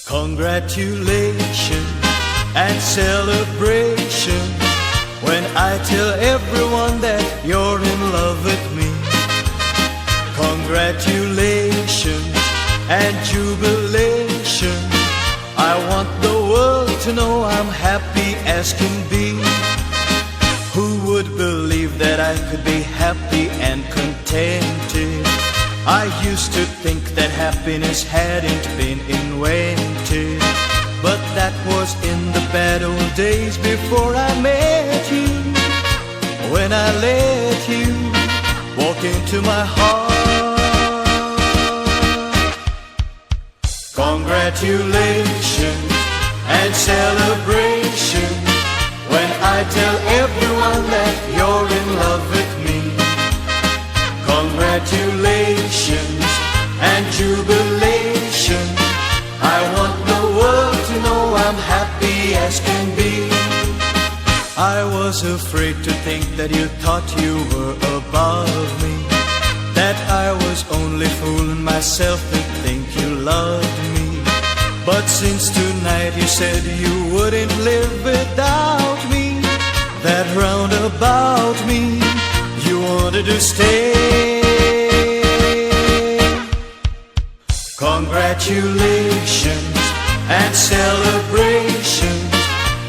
Congratulations and celebration when I tell everyone that you're in love with me. Congratulations and jubilation. I want the world to know I'm happy as can be. Who would believe that I could be happy and contented? I used to think that happiness hadn't been invented, but that was in the bad old days before I met you. When I let you walk into my heart. Congratulations and celebration when I tell everyone that you're in love with me. Congratulations and jubilation. I want the world to know I'm happy as can be. I was afraid to think that you thought you were above me, that I was only fooling myself to think you loved me. But since tonight you said you wouldn't live without me, that round about me you wanted to stay. Congratulations and celebration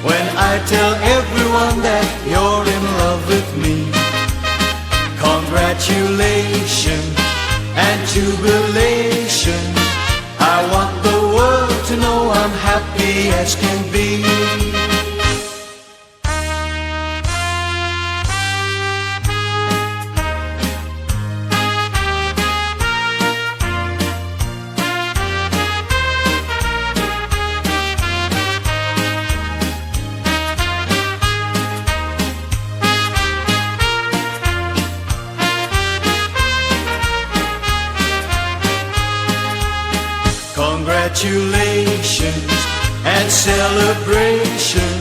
when I tell everyone that you're in love with me. Congratulations and jubilation. I want the world to know I'm happy as can be. Congratulations and celebration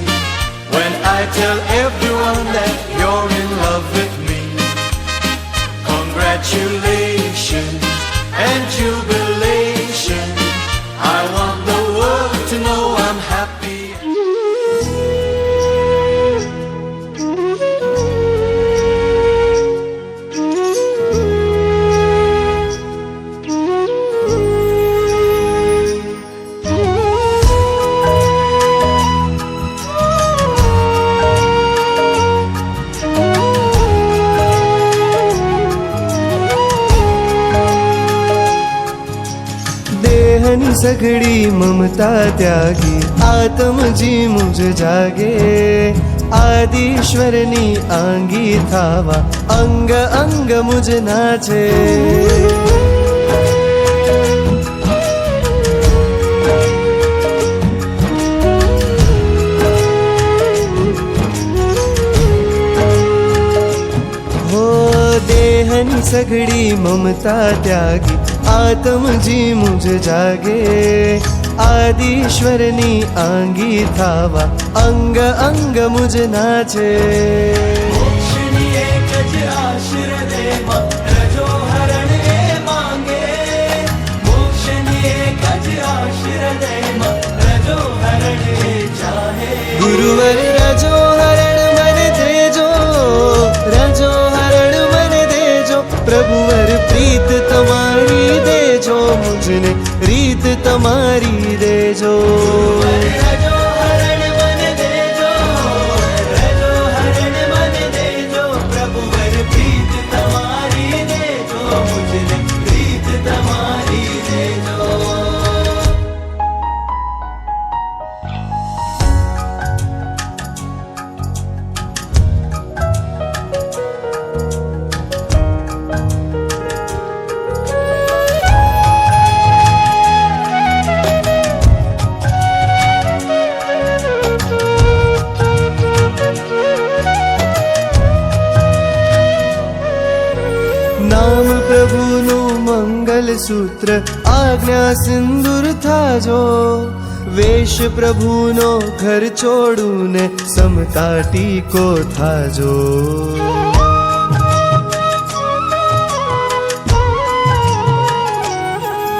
when I tell everyone that you're in love with me. Congratulations and jubilation. I want the world to know I'm happy. Sagri ममता त्यागी आत्म जी मुझ जागे आदिश्वरनी आंगी थावा अंग अंग मुझ नाचे हो देहनी सगड़ी ममता त्यागी आत्म जी मुझ जागे आदिश्वरनी आंगी थावा अंग अंग मुझ नाचे गुरुवर रजो हरण मन देजो रजो हरण मन देजो प्रभुवर प्रीत तुम्हारी देजो मुझने रीत तुम्हारी देजो रजो हरण मन देजो रजो हरण मन देजो प्रभुवर प्रीत तुम्हारी देजो मुझने रीत तुम्हारी देजो नाम प्रभुनु मंगल सूत्र आज्ञा सिंदूर था जो वेश प्रभुनो घर छोड़ू ने समता टीको था जो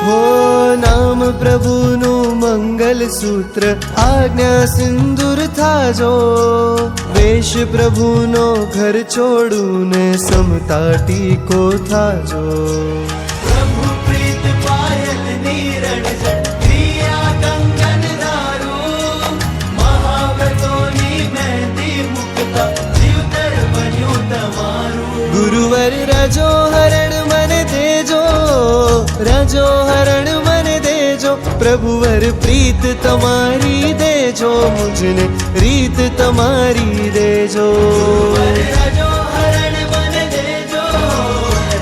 हो नाम નામ પ્રભુનું મંગલ સૂત્ર આજ્ઞા સિંદૂર થાજો વેશ પ્રભુનો ઘર છોડું ને સમતા ટીકો થાજો પ્રભુ પ્રીત પાયલ નિરણજન ક્રિયા કંગન ધારું મહાવ્રતોની મહેંદી મુકતા જીવતર બન્યું તમારું ગુરુવર રજો હરણ મને દેજો રજો હરણ મને દેજો પ્રભુવર પ્રીત તમારી દેજો મુझने રીત તમારી દેજો રજો હરણ મને દેજો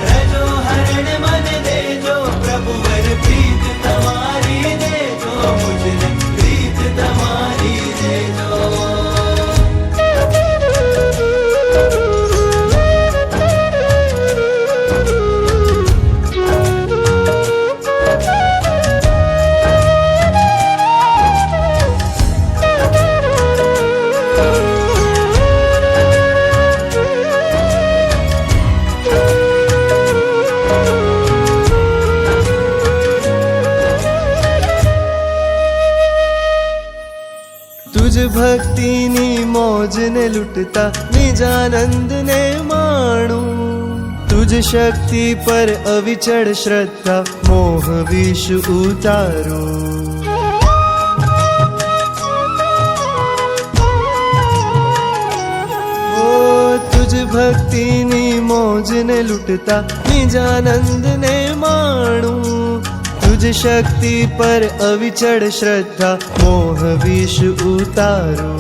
રજો હરણ મને દેજો પ્રભુવર પ્રીત તમારી દેજો મુझने રીત તમારી દેજો तुझ भक्तिनी मौज ने लुटता निजानंद ने माणू तुझ शक्ति पर अविचल श्रद्धा मोह विष उतारू तुझ भक्तिनी मौज ने लुटता निजानंद ने माणू तुझ शक्ति पर अविचल श्रद्धा मोह विष उतारो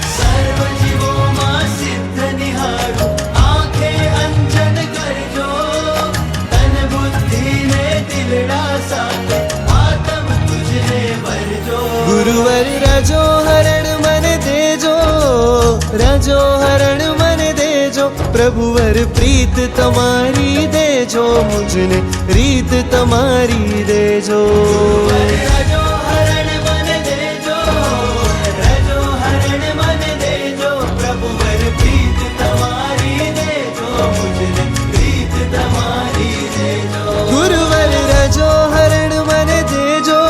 सर्व जीवों मां सिद्ध निहारो आंखें अंजन करजो तन बुद्धि ने दिलड़ा साथे आत्म तुझने भरजो गुरुवर रजो हरण मन देजो रजो हरण मन देजो प्रभुवर प्रीत तमारी देजो मुझने રીત તમારી દેજો રજો હરણ મને દેજો રજો હરણ મને દેજો પ્રભુવર પ્રીત તમારી દેજો મુझने પ્રીત તમારી દેજો ગુરુવર રજો હરણ મને દેજો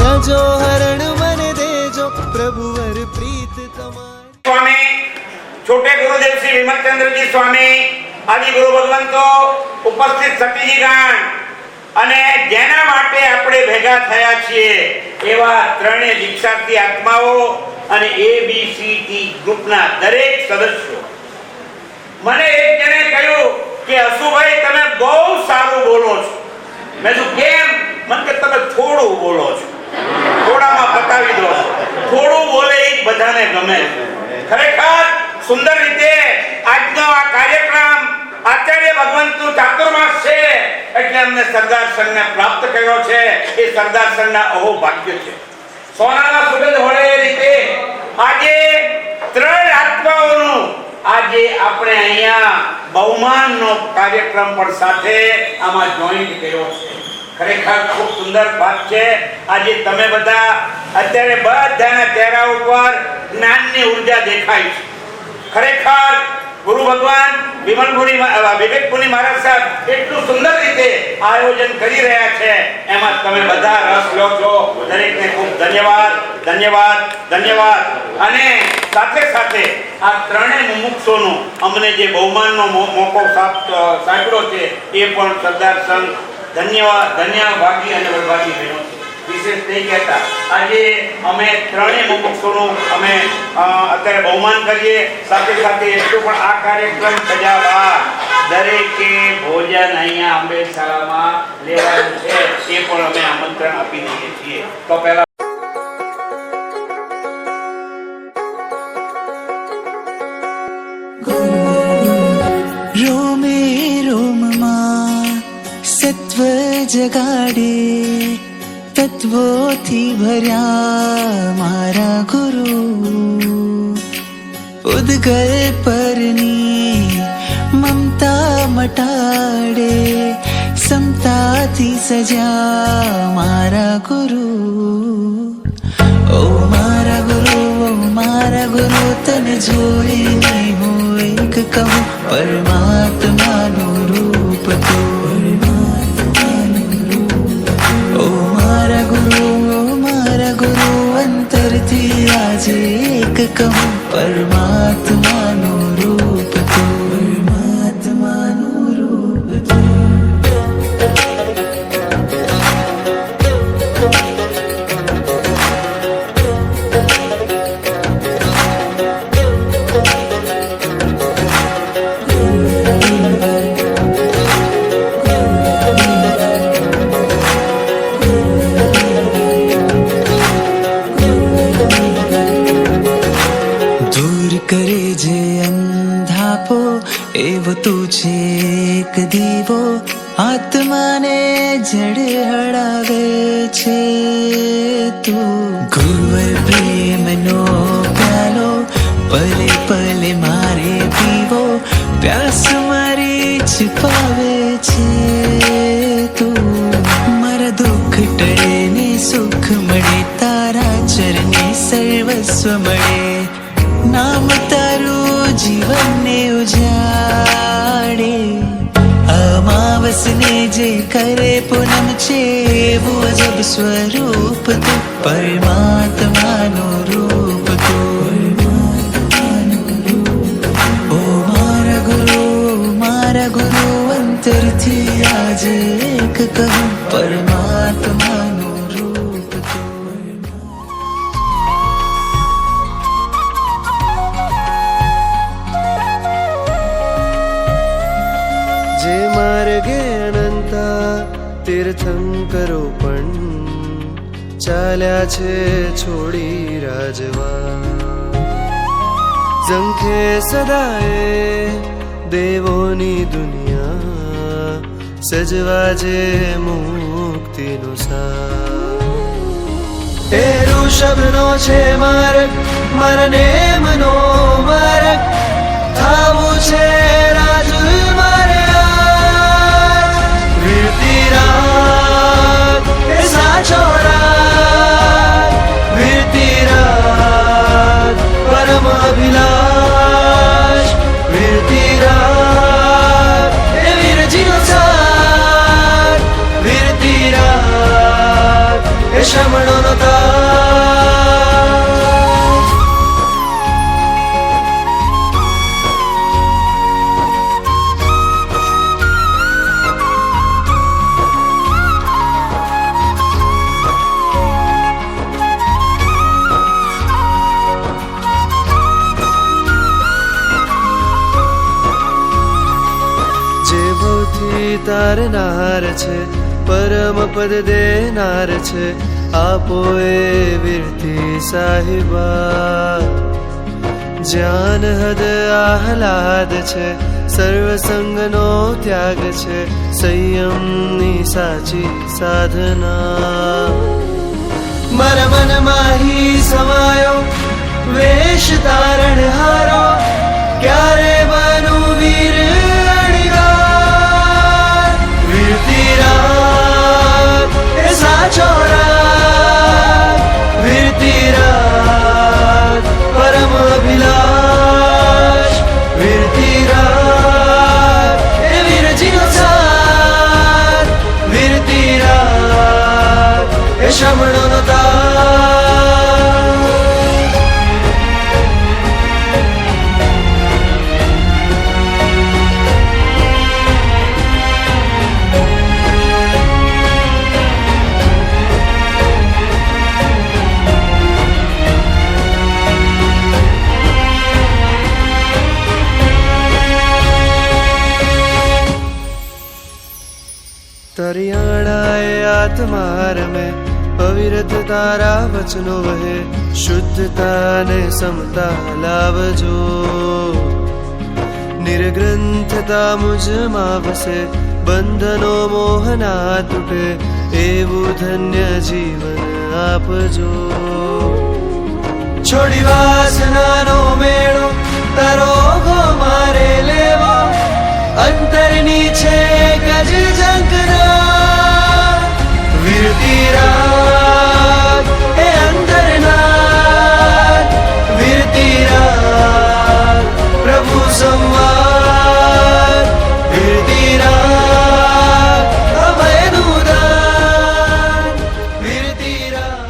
રજો હરણ મને દેજો પ્રભુવર પ્રીત તમારી સ્વામી છોટે ગુરુદેવ શ્રી વિમલચંદ્રજી સ્વામી આદિ ગુરુ ભગવંતો ઉપસ્થિત સતીજીગણ અને જેના માટે આપણે ભેગા થયા છીએ એવા ત્રણેય દીક્ષાર્થી આત્માઓ અને ABCD ગ્રુપના દરેક સદસ્યો મને એક જણે કહ્યું કે અશુભાઈ તમે બહુ સારું બોલો છો મેં કીધું કેમ મને કે તમે થોડું બોલો છો થોડામાં પતાવી દો થોડું બોલે એ બધાને ગમે ખરેખર સુંદર રીતે આજનો આ કાર્યક્રમ આચાર્ય ભગવંતનું ચાતુર્માસ છે એટલે અમને સરદાર સંઘને પ્રાપ્ત કર્યો છે એ સરદાર સંઘના અહોભાગ્ય છે સોનાના સુગંધ વળે એ રીતે આજે ત્રણ આત્માઓનું આજે આપણે અહીંયા બહુમાનનો કાર્યક્રમ પણ સાથે આમાં જોઈન્ટ કર્યો છે ખરેખર ખૂબ સુંદર વાત છે આજે તમે બધા અત્યારે બધાના ચહેરા ઉપર જ્ઞાનની ઉર્જા દેખાય છે ખરેખર ગુરુ ભગવાન વિવેક મુનિ મહારાજ સાહેબ એટલું સુંદર રીતે આયોજન કરી રહ્યા છે એમાં તમે બધા રસ લો છો દરેકને ખૂબ ધન્યવાદ ધન્યવાદ ધન્યવાદ અને સાથે સાથે આ ત્રણેય મુમુક્ષોનો અમને જે બહુમાનનો મોકો સાંપડ્યો છે એ પણ સરદાર સંઘ ધન્યવાદ ધન્યભાગી અને વડભાગી બન્યો છે વિશેષ નહીં કહેતા આજે અમે ત્રણેય મુમુક્ષોનું અમે અત્યારે બહુમાન કરીએ સાથે સાથે એટલું પણ આ કાર્યક્રમ સજાવવા દરેકે ભોજન અહીંયા અંબેડ શાળામાં લેવાનું છે એ પણ અમે આમંત્રણ આપી દઈએ છીએ તો પહેલા રોમે રોમમાં સત્વ જગાડે તત્વોથી ભર્યા મારા ગુરુ ઉદ્ગલ પરની મમતા મટાડે સમતાથી સજા મારા ગુરુ ઓ મારા ગુરુ તને જોઈને હું એક કહું પરમાત્માનું રૂપ તો ઓ કહું પરમાત્માનું રૂપ તો પરમાત્માનું રૂપ તો દૂર કરે જે અંધાપો એવો તું છે એક દીવો આત્માને જડે હળાવે છે તું ગુરુવર પ્રેમનો પ્યાલો પલે પલે મારે પીવો પ્યાસ મારી છુપાવે છે તું મારા દુઃખ ટળે ને સુખ મળે તારા ચરણે સર્વસ્વ મળે નામ તારું જીવનને ઉજાડે અમાવસ ને જે કરે પૂનમ છે એવું અજબ સ્વરૂપ તું પરમાત્માનું રૂપ તું ઓ મારા ગુરુ અંતરથી આજે એક કહું પરમાત્માનું રૂપ તું જે માર્ગે અનંતા તીર્થંકરો પણ ચાલ્યા છે છોડી રાજવા ઝંખે સદાએ દેવોની દુનિયા સજવા જે મુક્તિનો સા એ ઋષભનો છે માર્ગ મરને મનો માર્ગ થાવું છે રાજુલ મારે વીરતી રાગ એ સાચો રાગ વીરતી રાગ પરમ અભિલાષ વીરતી રાગ એ વીરજીનો સાર વીરતી રાગ એ શ્રમણોનો તાર તારનાર છે પરમ પદ દેનાર છે આપો એ વીરતી સાહિબા જ્ઞાન હદ આહલાદ છે સર્વ સંગનો ત્યાગ છે સંયમની સાચી સાધના મારા મન માહી સમાયો વેશ તારણ હારો ક્યારે બનું વીર વીરતી રાગ એ સાચો રાગ વીરતી રાગ પરમ અભિલાષ વીરતી રાગ એ વીરજીનો સાર વીરતી રાગ એ શ્રમણોનો તાર तरियाणाए आत्मार में पवित्र तारा वचनो वहे शुद्धता ने समता लावजो निर्ग्रंथता मुझમાં વસે બંધનો મોહના તૂટે એવું ધન્ય જીવન આપજો છોડી વાસનાનો મેળો તારો ગો મારે લેવો અંતરની છે ગજ ઝંખના વીરતી રાગ એ અંતરના વીરતી રાગ પ્રભુ સંવાદ વીરતી રાગ અભયનું દાન વીરતી રાગ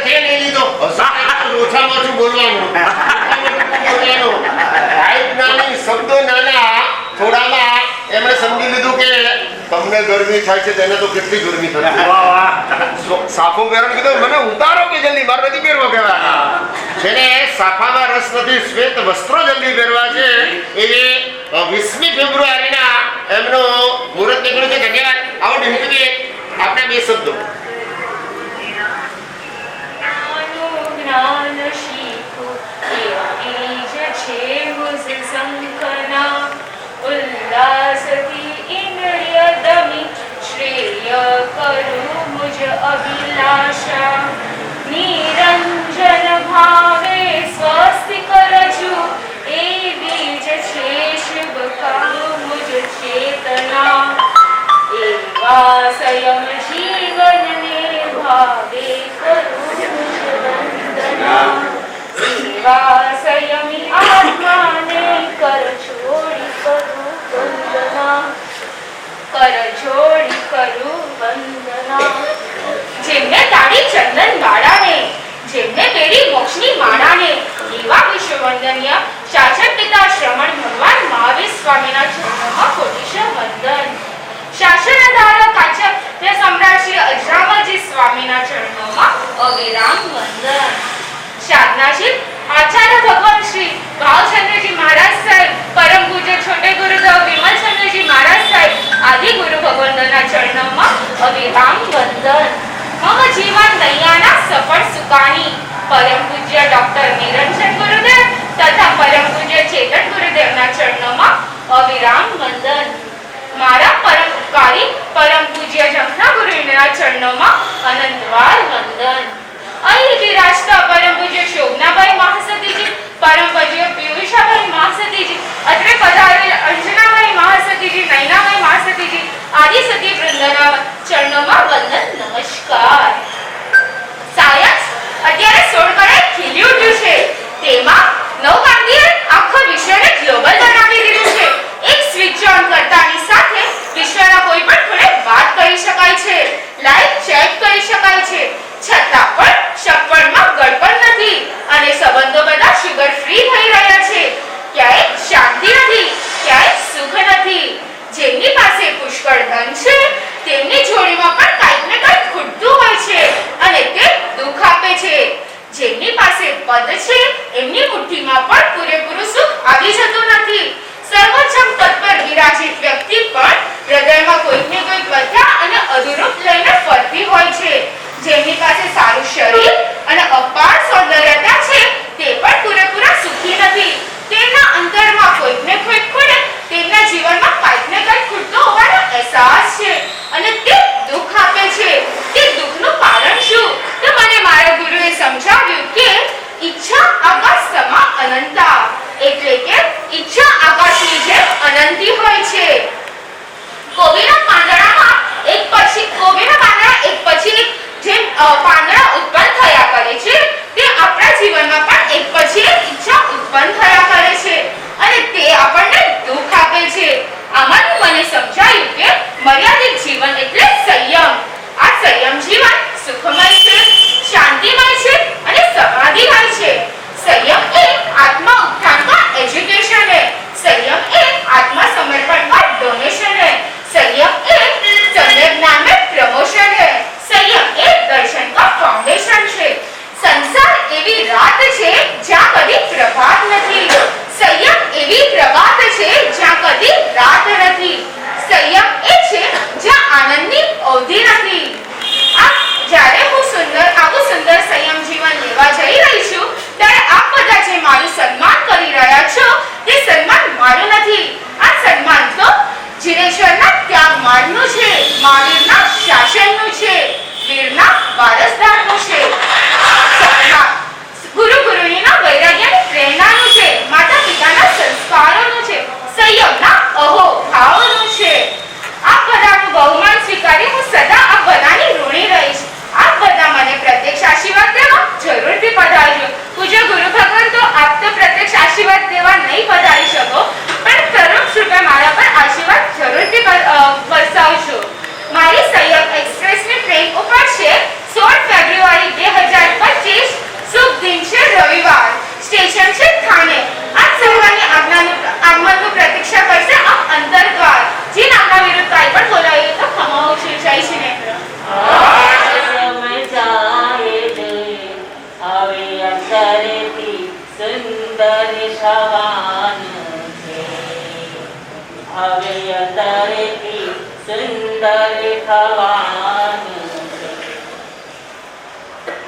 તે લઈ લીધો. ઓછામાં ઓછું બોલવાનું. હાઈટ નાની, શબ્દો નાના, થોડામાં એમણે સમજી લીધું કે તમને ગરમી થાય છે, તેને તો કેટલી ગરમી થતી. સાફો પહેરવાનું કીધું, મને ઉતારો કે જલ્દી, મારે નથી પહેરવા કહેવાય. જેને સાફામાં રસ નથી, શ્વેત વસ્ત્રો જલ્દી પહેરવા છે, એવી 20મી ફેબ્રુઆરીના એમનો મુહૂર્ત નીકળ્યું છે. ધન્યવાદ. આવો ડિમ્પલી, આપણે બે શબ્દો. જ્ઞાન શીખો એ બીજ છે મુઝ સંકના, ઉલ્લાસથી ઇન્દ્રિય દમી શ્રેય કરું મુજ અભિલાષા, નિરંજન ભાવે સ્વસ્તિ કરજુ એ બીજ છે શુભ કામ મુજ ચેતના, એવા સંયમ જીવનને ભાવે કરું સેવા સંયમી આત્માને કર છોડી કરું વંદના, કર છોડી કરું વંદના. જેમને તાળી ચંદન વાળાને, જેમને પેરી મોક્ષની માળાને, એવા વિશ્વવંદનીય શાસન પિતા શ્રમણ ભગવાન મહાવીર સ્વામીના ચરણોમાં કોટીશ વંદન. શાસનધારક આચાર્ય સમ્રાટ શ્રી અજરામલજી સ્વામીના ચરણોમાં અવિરામ વંદન. સાધનાશીલ આચાર્ય ભગવાન શ્રી ભાવચંદ્રજી મહારાજ સાહેબ, પરમ પૂજ્ય છોટે ગુરુદેવ વિમલચંદ્રજી મહારાજ સાહેબ આદિ ગુરુ ભગવંતોના ચરણોમાં અવિરામ વંદન. મમ જીવન નૈયાના સફળ સુકાની પરમ પૂજ્ય ડોક્ટર નિરંજન ગુરુદેવ તથા પરમ પૂજ્ય ચેતન ગુરુદેવના ચરણોમાં અવિરામ વંદન. મારા પરમ ઉપકારી પરમ પૂજ્ય જંખના ગુરુના ચરણોમાં અનંતવાર વંદન. અહીં વિરાજતા પરમ પૂજ્ય શોભનાભાઈ મહાસતીજી, પરમ પૂજ્ય પિયુષાભાઈ મહાસતીજી, અત્રે પધારેલ અંજનાભાઈ મહાસતીજી, નૈનાભાઈ મહાસતીજી આદિ સતી વૃંદના ચરણોમાં વંદન નમસ્કાર. સાયન્સ અત્યારે 16 કરોડ ખીલી ઉઠ્યું છે. તેમાં નવકાંતિએ આખો વિશ્વને ગ્લોબલ બનાવી દીધું છે. એક સ્વિચ ઓન કરતાની સાથે વિશ્વના કોઈ પણ ખૂણે વાત કરી શકાય છે, લાઈવ ચેટ કરી શકાય છે. છતાં પણ સગવડમાં ગડબડ નથી અને સંબંધો બધા શુગર ફ્રી થઈ રહ્યા છે. ક્યાંય શાંતિ નથી, ક્યાંય સુખ નથી. જેમની પાસે પુષ્કળ ધન છે તેમની જોડીમાં પણ કંઈક ને કંઈક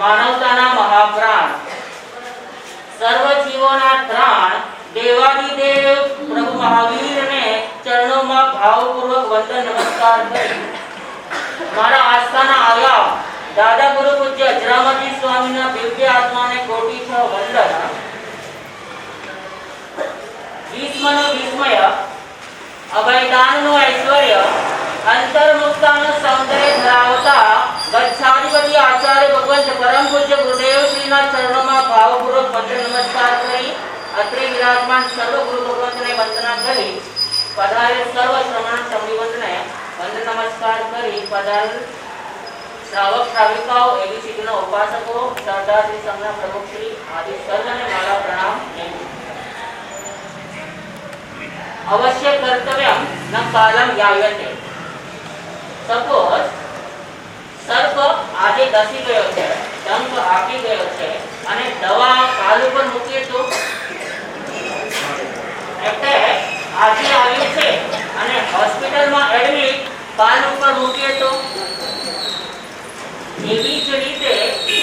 માનવતાના મહાપ્રાણ, સર્વ જીવોના ત્રાણ, દેવાદિદેવ પ્રભુ મહાવીરને ચરણોમાં ભાવપૂર્વક વંદન નમસ્કાર કરી મારા આસ્થાના આવ્યા દાદા ગુરુ પૂજ્ય અજરામતી સ્વામીના દિવ્ય આત્માને કોટીછ વંદન. વિસ્મનો વિસ્મય, અભયદાનનું ઐશ્વર્ય, અંતર્મુક્તાનું સૌંદર્ય ધરાવતા ગચ્છાધિપતિ આચાર્ય ભગવંત પરમ પૂજ્ય ગુરુદેવ શ્રીના ચરણોમાં ભાવપૂર્વક વંદન નમસ્કાર કરી અત્રે વિરાજમાન સર્વ ગુરુ ભગવંતને વંદના કરી પધારેલ સર્વ શ્રમણ સંબંધને વંદન નમસ્કાર કરી પધારેલ શ્રાવક શ્રાવિકાઓ એબીસીડીના ઉપાસકો સરદાર શ્રી સંઘના પ્રમુખ શ્રી આદિ સર્વને મારા પ્રણામ. અવશ્ય કર્તવ્યમ ન કાલમ યાયતે. સપોઝ સર્પ આજે દસી ગયો છે, ડંખ આપી ગયો છે અને દવા કાલ ઉપર મૂકીએ તો એટલે આજે આવ્યું છે અને હોસ્પિટલમાં એડમિટ કાલ ઉપર મૂકીએ તો એવી જ રીતે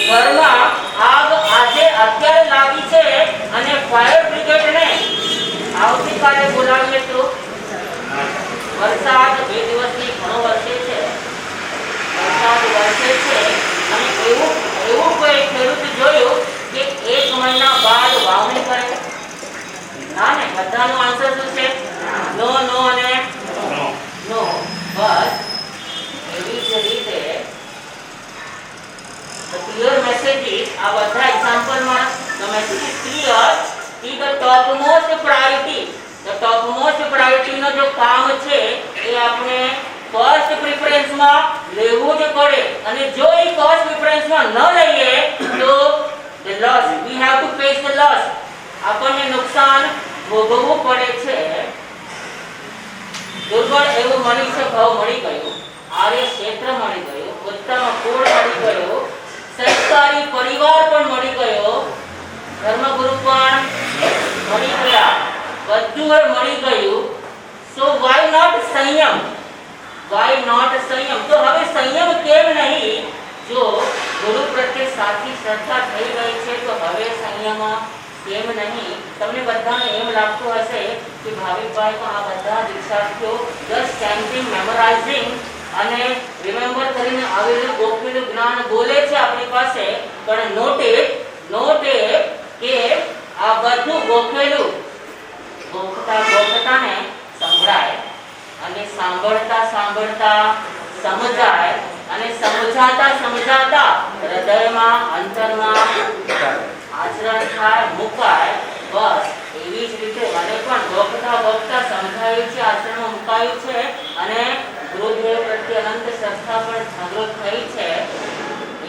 ઘરમાં આગ આજે અત્યારે લાગી છે અને ફાયર બ્રિગેડને આવતીકાલે બોલાવીએ તો વરસાદ 2 દિવસથી ઘણો વરસે છે, વરસાદ વરસે છે અને એવું કોઈ ખેડૂત જોયું કે 1 મહિના બાદ વાવણી કરે? ના ને, બધાનો આન્સર શું છે? નો, નો અને નો. બસ એવી જ રીતે the clear message is આ બધા એક્ઝામ્પલમાં the message is clear કે the topmost priority નો જો કામ છે એ આપણે ફર્સ્ટ પ્રેફરન્સમાં લેવું જ પડે અને જો એ ફર્સ્ટ પ્રેફરન્સમાં ન લઈએ તો the loss we have to face the loss, આપણને નુકસાન ભોગવવું પડે છે. દુર્બળ એવું મનુષ્ય ભાવ મળી ગયું, આર્ય ક્ષેત્ર મળી ગયું, ઉત્તમ કુળ મળી ગયો, સંસ્કારી પરિવાર પણ મળી ગયો, ધર્મગુરુ પણ મળી ગયા, બધું મળી ગયું. સો વાય નોટ સંયમ? તો હવે સંયમ કેમ નહીં? જો ગુરુ પ્રત્યે સાચી શ્રદ્ધા થઈ ગઈ છે તો હવે સંયમ કેમ નહીં? તમને બધાને એમ લાગતું હશે કે ભાવિકભાઈ પણ આ બધા દીક્ષાર્થીઓ જસ્ટ ચેન્ટિંગ, મેમોરાઇઝિંગ અને રિમેમ્બર કરીને આવેલું ગોખેલું જ્ઞાન બોલે છે આપણી પાસે, પણ નોટે કે આ બધું ગોખેલું ગોખતાને સંભળાય અને સાંભળતા સમજાય અને સમજાતા હૃદયમાં અંતરમાં આચરણ થાય, મુકાય. બસ એવી જ રીતે મને પણ ગોખતા સમજાયું છે, આચરણમાં મુકાયું છે અને ગુરુદેવ પ્રત્યે અનંત શ્રદ્ધા પણ જાગૃત થઈ છે.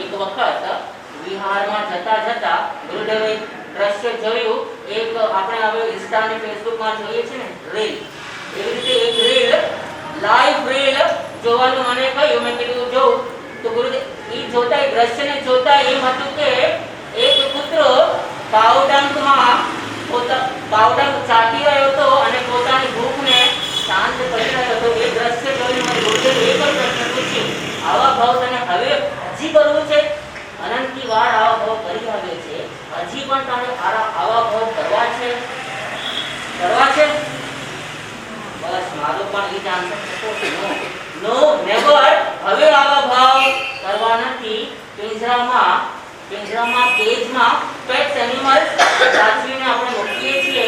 એક વખત વિહારમાં જતા ગુરુદેવે દ્રશ્ય જોયું, એક આપણે હવે ઇન્સ્ટા અને ફેસબુકમાં જોઈએ છે ને રીલ, એવી રીતે એક રીલ, લાઈવ રીલ જોવાનું મને કહ્યું. મેં કીધું જોઉં તો ગુરુદેવ એ જોતા, એ દ્રશ્યને જોતા એમ હતું કે એક કૂતરો પાવડંક ચાટી રહ્યો હતો અને પોતાની ભૂખને શાંત કરી રહ્યો હતો. એ દ્રશ્ય જોઈને મને ગુરુદેવે એક જ પ્રશ્ન પૂછ્યો, આવા ભાવ તને હવે હજી કરવું છે? અનંતી વાર આવા ભાવ કરી આવ્યો છે, હજી પણ તને આવા ભાવ કરવા છે? બસ મારો પણ એ જ આન્સર હતો, નો, નેવર. હવે આવા ભાવ કરવા નથી. પિંજરામાં કેજમાં પેટ્સ એનિમલ્સ સાચવીને આપણે મૂકીએ છીએ.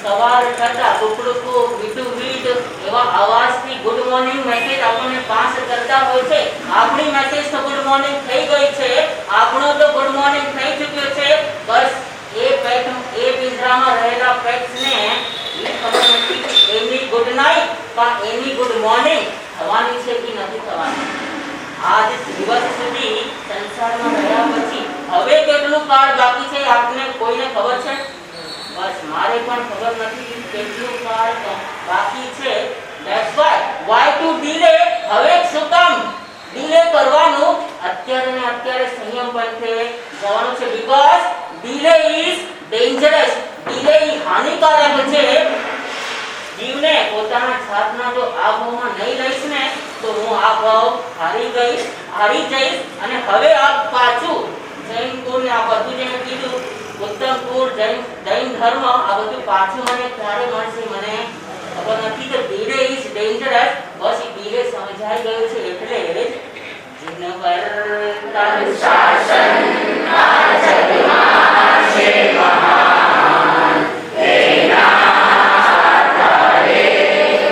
સવાર થતા કુકડુકુ, વીટ એવા અવાજથી ગુડ મોર્નિંગ મેસેજ આપણને પાસ કરતા હોય છે. આપણી મેસેજ તો ગુડ મોર્નિંગ થઈ ગઈ છે, આપણો તો ગુડ મોર્નિંગ થઈ ચૂક્યો છે. બસ એ પિંજરામાં રહેલા પેટ્સને એ ખબર નથી કે એની ગુડ નાઇટ પણ એની ગુડ મોર્નિંગ થવાની છે કે નથી થવાની. આજ દિવસ સુધી સંસારમાં રહ્યા પછી હવે કેટલું કાળ બાકી છે આપને કોઈને ખબર છે? બસ મારે પણ ખબર નથી કેટલું કાળ બાકી છે. That's why to delay? હવે શું કામ ડીલે કરવાનું? અત્યારે સંયમ પંથે જવાનું છે. Because delay is dangerous. Delay હાનિકારક છે. જીવને પોતાના જાતના જો આ ભાવમાં નહીં લઈશ ને તો હું આ ભાવ હારી જઈશ અને હવે આ પાછું જૈન કુળ ને આ બધું જે મેં કીધું ઉત્તમ કુળ જૈન ધર્મ આ બધું પાછું મને ક્યારે મળશે મને ખબર નથી કે ધીરે ઇઝ ડેન્જરસ બસ એ ધીરે સમજાઈ ગયું છે એટલે જીન પર તારું શાસન આ જગમાં છે મહાન એના તારે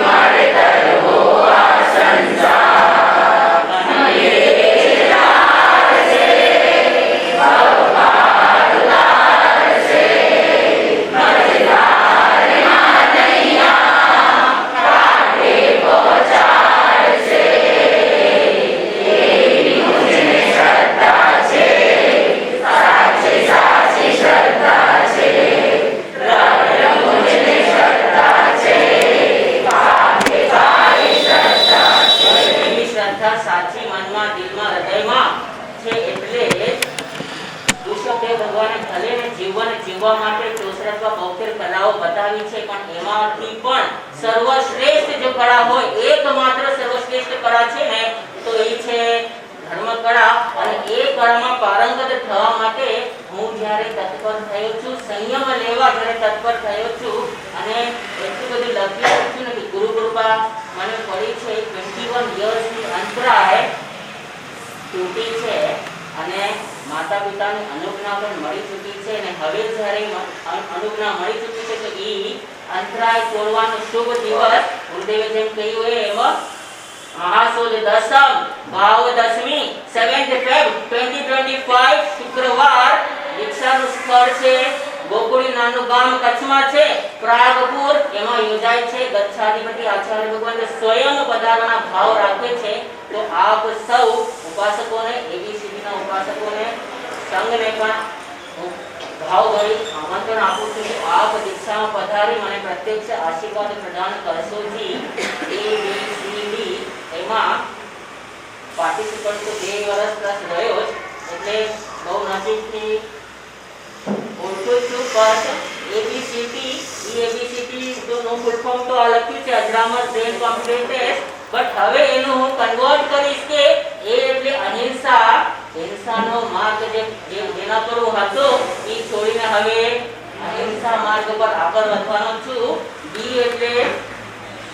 મારે કરવો આ સંસાર અને સાચી મનમાં દિલમાં હૃદયમાં છે એટલે ઋષભદેવ ભગવાને ભલે ને જીવવા માટે 64 બૌદ્ધિક કલાઓ બતાવી છે પણ એમાંથી પણ સર્વશ્રેષ્ઠ જો કળા હોય એકમાત્ર સર્વશ્રેષ્ઠ કળા છે ને તો એ છે ધર્મ કળા અને એ કળામાં પારંગત થવા માટે હું જ્યારે તત્પર થયો છું સંયમ લેવા જ્યારે તત્પર થયો છું અને એટલું બધું લખ્યું છું ને કે ગુરુ કૃપા મને પડી છે 21 યર્સની અંતરાય તૂટી છે અને માતા પિતાની અનુજ્ઞા પણ મળી ચૂકી છે અને હવે જ્યારે અનુજ્ઞા મળી ચૂકી છે તો એ અંતરાય તોડવાનો શુભ દિવસ ગુરુદેવે જેમ કહ્યું એમ મહાસુદ દસમ ભાવ દસમી 7th Feb 2025 શુક્રવાર દીક્ષાનું સ્થળ છે ગોકુળી નાનું ગામ કચ્છમાં છે પ્રાગપુર એમાં યોજાય છે ગચ્છાધિપતિ આચાર્ય ભગવાન સ્વયં પધારવાના ભાવ રાખે છે તો આપ સૌ ઉપાસકોને એબીસીડી ના ઉપાસકોને સંઘને પણ હું ભાવભરી આમંત્રણ આપું છું કે આપ દીક્ષામાં પધારી મને પ્રત્યક્ષ આશીર્વાદ પ્રદાન કરશો જી એબીસીડી એમાં પાર્ટિસિપન્ટ તો 2 વર્ષ પ્લસ રહ્યો જ એટલે બહુ નજીકથી ઓળખું છું પણ એબીસીડી તો નો ફૂલ ફોર્મ તો આ લખ્યું છે Ajramar brain computer test but હવે એનું હું કન્વર્ટ કરીશ કે એ એટલે અહિંસા હિંસાનો માર્ગ જેના પર હું હતો એ છોડીને હવે અહિંસા માર્ગ પર આગળ વધવાનો છું બી એટલે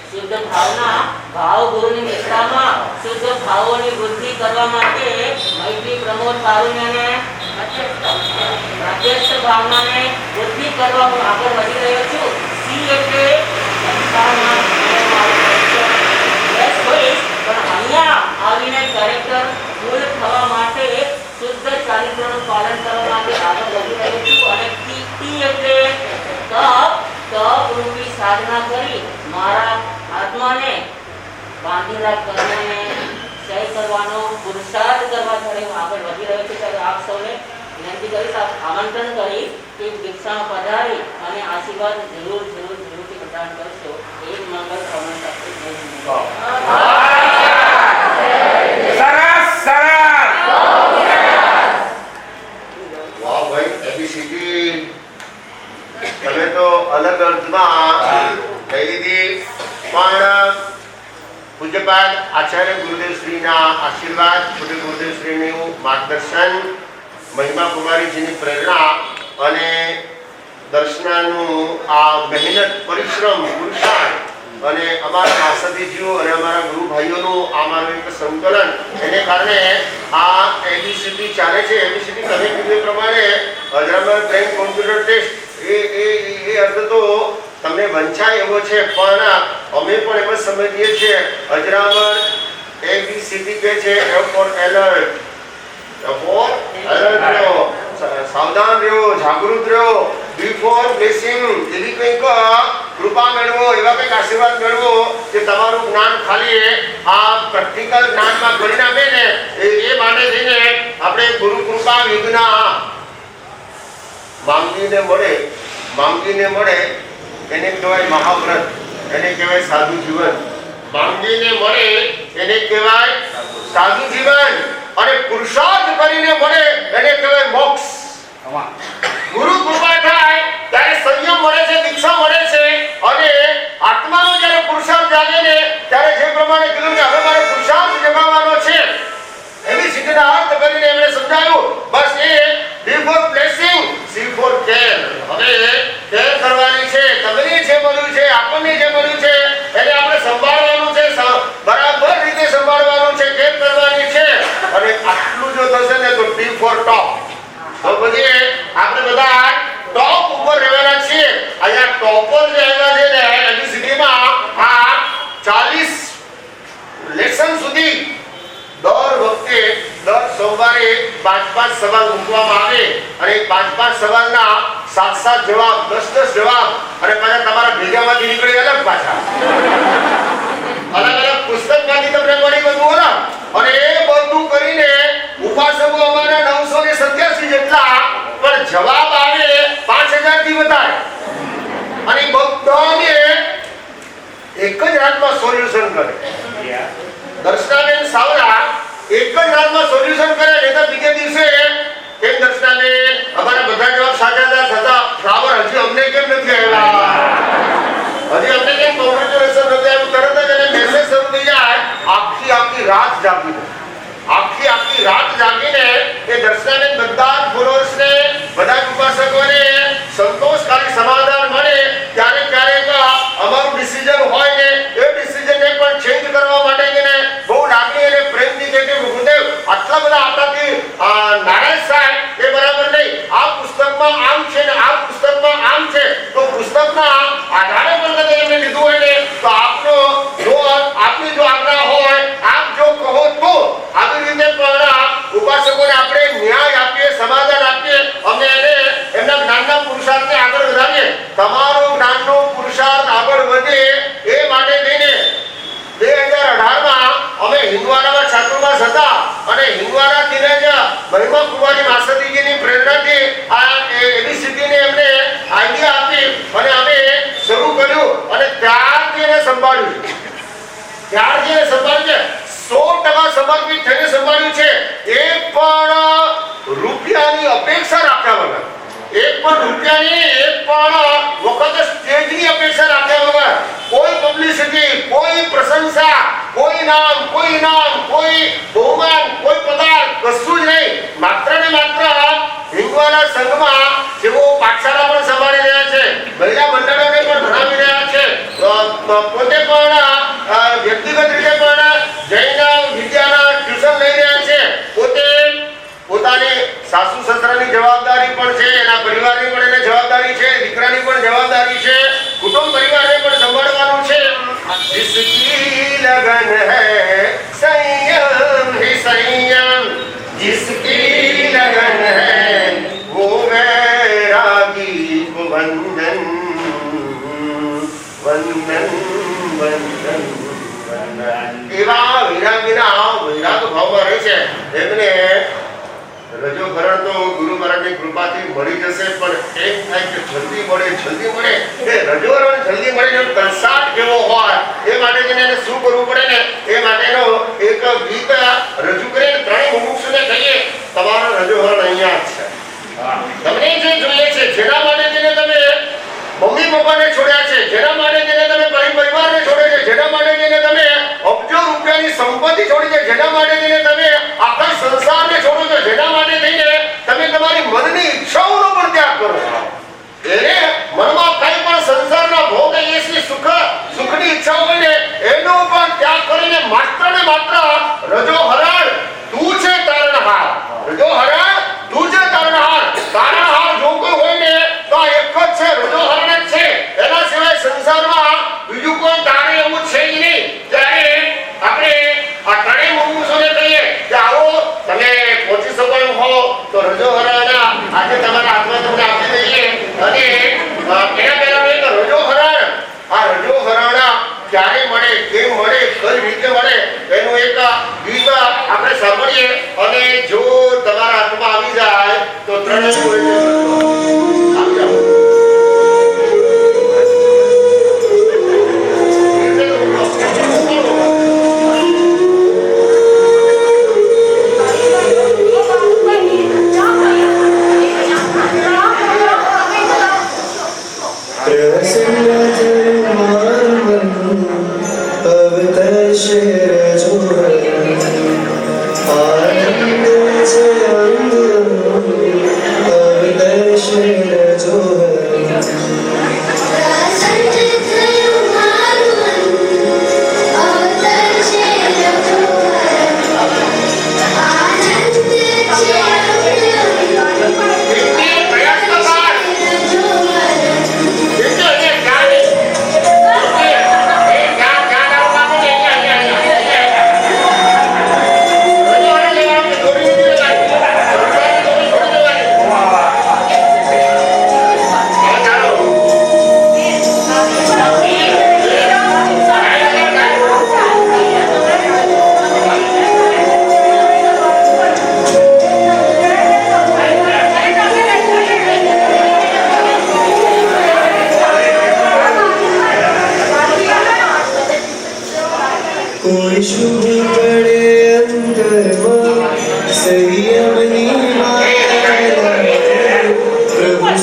શુદ્ધ ભાવના ભાવ ગુરુની નિષ્ઠામાં શુદ્ધ ભાવોની વૃદ્ધિ કરવા માટે મૈત્રી પ્રમોદ કારુણ્યને પ્રત્યક્ષ ભાવનાને વૃદ્ધિ કરવા હું આગળ વધી રહ્યો છું સી એટલે સંસારમાં પણ અહીંયા આવીને કેરેક્ટર ફૂલ થવા માટે શુદ્ધ ચારિત્રનું પાલન કરવા માટે આગળ વધી રહ્યો છું અને ટી એટલે તપ રૂપી સાધના કરી મારા આત્માને બાંધેલા કર્મને ક્ષય કરવાનો પુરુષાર્થ કરવા જ્યારે હું આગળ વધી રહ્યો છું ત્યારે આપ સૌને વિનંતી કરીશ આમંત્રણ કરીશ કે દીક્ષામાં પધારી અને આશીર્વાદ જરૂરથી પ્રદાન કરશો એક મંગળ કામના સાથે જય વાહ ભાઈ એબીસીડી તમે તો અલગ અર્થમાં કહી દીધી પણ પૂજ્યપાદ આચાર્ય ગુરુદેવ શ્રીના આશીર્વાદ પૂજ્ય ગુરુદેવ શ્રીનું માર્ગદર્શન મહિમા કુમારીજીની પ્રેરણા અને દર્શનાનું આ મહેનત પરિશ્રમ પુરુષાર્થ અને અમારા માસદીજીઓ અને અમારા ગુરુ ભાઈઓનું આ મારું એક સંકલન એને કારણે આ એબીસીડી ચાલે છે એબીસીડી તમે કીધું પ્રમાણે અજરામર બ્રેન કોમ્પ્યુટર ટેસ્ટ એ અર્થ તો તમને વંચાય એવો છે પણ અમે પણ એમ જ સમજીએ છીએ અજરામર એબીસીડી કે છે એ ફોર એલર્ટ રહ્યો સાવધાન રહ્યો જાગૃત રહ્યો બિફોર બ્લેસિંગ એવી કંઈક કૃપા મેળવો એવા કંઈક આશીર્વાદ મેળવો કે તમારું જ્ઞાન ખાલી આ પ્રેક્ટિકલ જ્ઞાનમાં પરિણામે ને એ માટે થઈને આપણે ગુરુ કૃપા વિજ્ઞા માંગીને મળે એને કહેવાય મહાવ્રત એને કહેવાય સાધુ જીવન માંગીને મળે એને કહેવાય સાધુ જીવન અને પુરુષાર્થ કરીને મળે એને કહેવાય મોક્ષ ગુરુ કૃપા થાય ત્યારે સંયમ મળે છે દીક્ષા મળે છે અને આત્માનો જ્યારે પુરુષાર્થ જાગે ને ત્યારે જે પ્રમાણે કીધું કે હવે મારે પુરુષાર્થ જગાવવાનો છે એવી સ્થિતિના અર્થ કરીને એમણે સમજાવ્યું બસ એ નો થશે ને તો ટી ફોર ટોપ. તો પછી આપણે બધા ટોપ ઉપર રહેવાના છીએ. અહીંયા ટોપર જે આવ્યા છે ને એબીસીડીમાં આ 40 લેસન સુધી દર વખતે દર સોમવારે 5-5 સવાલ મૂકવામાં આવે અને 5-5 સવાલના 7-7 જવાબ, 10-10 જવાબ અને પાછા તમારા ભેગામાંથી નીકળી અલગ પાછા અલગ અલગ પુસ્તકમાંથી તમને મળી બધું ને. અને એ બધું કરીને ઉપાસકો અમારા 987 જેટલા, પણ જવાબ આવે 5000 થી વધારે અને બધાને એક જ રાતમાં સોલ્યુશન કરે. દર્શનાબેન સાવરા એક જ રાતમાં સોલ્યુશન કરે ને તો બીજે દિવસે કેમ દર્શનાબેન અમારા બધા જવાબ સાચા હતા છતાં ફ્લાવર હજી અમને કેમ નથી આવ્યા, હજી અમને કેમ કોંગ્રેચ્યુલેશન નથી આવ્યું, તરત જ એને મેસેજ શરૂ થઈ જાય. આખી રાત જાગીને એ દર્શનાબેન બધા જ ફોલોઅર્સને, બધા જ ઉપાસકોને સંતોષકારી સમાધાન મળે. ક્યારેક અમારું ડિસિઝન હોય ને એ ડિસિઝનને પણ ચેન્જ કરવા માટે એને બહુ લાગણી અને પ્રેમથી કહે કે ગુરુદેવ આટલા બધા આપણાથી નારાજ થાય એ બરાબર નહીં, આ પુસ્તકમાં આમ છે ને આ પુસ્તકમાં આમ છે, તો પુસ્તકના આધારે પણ કદાચ એમને લીધું હોય ને તો આપની જો આજ્ઞા હોય, આપ જો કહો તો આવી રીતે પણ ઉપાસકોને આપણે ન્યાય આપીએ, સમાધાન આપીએ, અમે એને એમના જ્ઞાનના પુરુષાર્થને આગળ વધારીએ. તમારો જ્ઞાનનો પુરુષાર્થ આગળ વધે એ માટે થઈને 2018માં અમે હિંદવાડામાં છાત્રોમાં હતા અને હિંદવાડાથી જ મહિમા કુમારી માસતીજીની પ્રેરણાથી આ એબીસીડીને એમને આઈડિયા આપી અને અમે શરૂ કર્યું અને ત્યારથી એને સંભાળ્યું છે. 100% સમર્પિત થઈને સંભાળ્યું છે. એક પણ રૂપિયાની અપેક્ષા રાખ્યા વગર, એક પણ વખત સ્ટેજની અપેક્ષા રાખ્યા વગર, કોઈ પબ્લિસિટી, કોઈ પ્રશંસા, કોઈ નામ, કોઈ બહુમાન, કોઈ પદાર્થ, કશું જ નહીં. માત્ર ને માત્ર હિંદવાડા સંઘમાં જેઓ પાઠશાળા પણ સંભાળી રહ્યા છે, મહિલા મંડળોને પણ ભણાવી રહ્યા છે, પોતે પણ વ્યક્તિગત રીતે પણ જૈન વિદ્યાના ટ્યુશન લઈ રહ્યા છે, પોતે પોતાની સાસુ સસરાની જવાબદારી પણ છે, એના પરિવારની પણ એને જવાબદારી છે, દીકરાની પણ જવાબદારી છે, કુટુંબ પરિવારને પણ સંભાળવાનું છે. જિસકી લગન હૈ સંયમ હી સંયમ, જિસકી લગન હૈ વો વૈરાગી કો વંદન વંદન વંદન. એવા વિરાગીના વૈરાગ ભાવમાં રહે છે એમને રજો ભરણ તો ગુરુ મહારાજની કૃપાથી મળી જશે, પણ એમ થાય કે જલ્દી મળે. એ રજો ભરણ જલ્દી મળે ને કંસાટ કેવો હોય એ માટે એને શું કરવું પડે ને એ માટેનો એક ગીત રજૂ કરીને ત્રણેય મુમુક્ષુને કહીએ તમારો રજો ભરણ અહીંયા જ છે. તમને જે જોઈએ છે, જેના માટે તેને તમે મમ્મી પપ્પાને છોડ્યા છે, જેના માટે તેને તમે પરિવારને છોડે છે, જેના માટે તેને તમે અબજો રૂપિયાની સંપત્તિ છોડી છે, જેના માટે તેને તમે આખા સંસારને છોડો છો, જેના માટે થઈને તમે તમારી મનની ઈચ્છાઓનો પણ ત્યાગ કરો છો, એને મનમાં કંઈ પણ સંસારના ભોગ એસી સુખની ઈચ્છાઓ હોય ને એનો પણ ત્યાગ કરીને માત્ર ને માત્ર રજો હરણ તું છે તારણહાર, રજો હરણ તું છે તારણહાર. તારણહાર જો કોઈ હોય ને તો એક જ છે, રજો હરણ જ છે. એના સિવાય સંસારમાં બીજું કોઈ તારે એવું છે જ નહીં. ત્યારે આપણે આ ત્રણેય મુમુક્ષુને કહીએ કે આવો તમે પહોંચી શકો એમ હો તો રજો હરણ આજે તમારા હાથમાં તમને આપી દઈએ. અને એના પહેલા એક રજો હરણ, આ રજો હરણ ક્યારે મળે, કેમ મળે, કઈ રીતે મળે એનું એક ગીત આપણે સાંભળીએ અને જો તમારા હાથમાં આવી જાય તો ત્રણેય આવી જાઓ. आनंद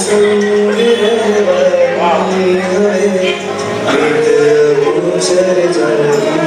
संग रहवानी है प्रीत पूछर जानी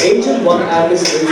Angel one Alice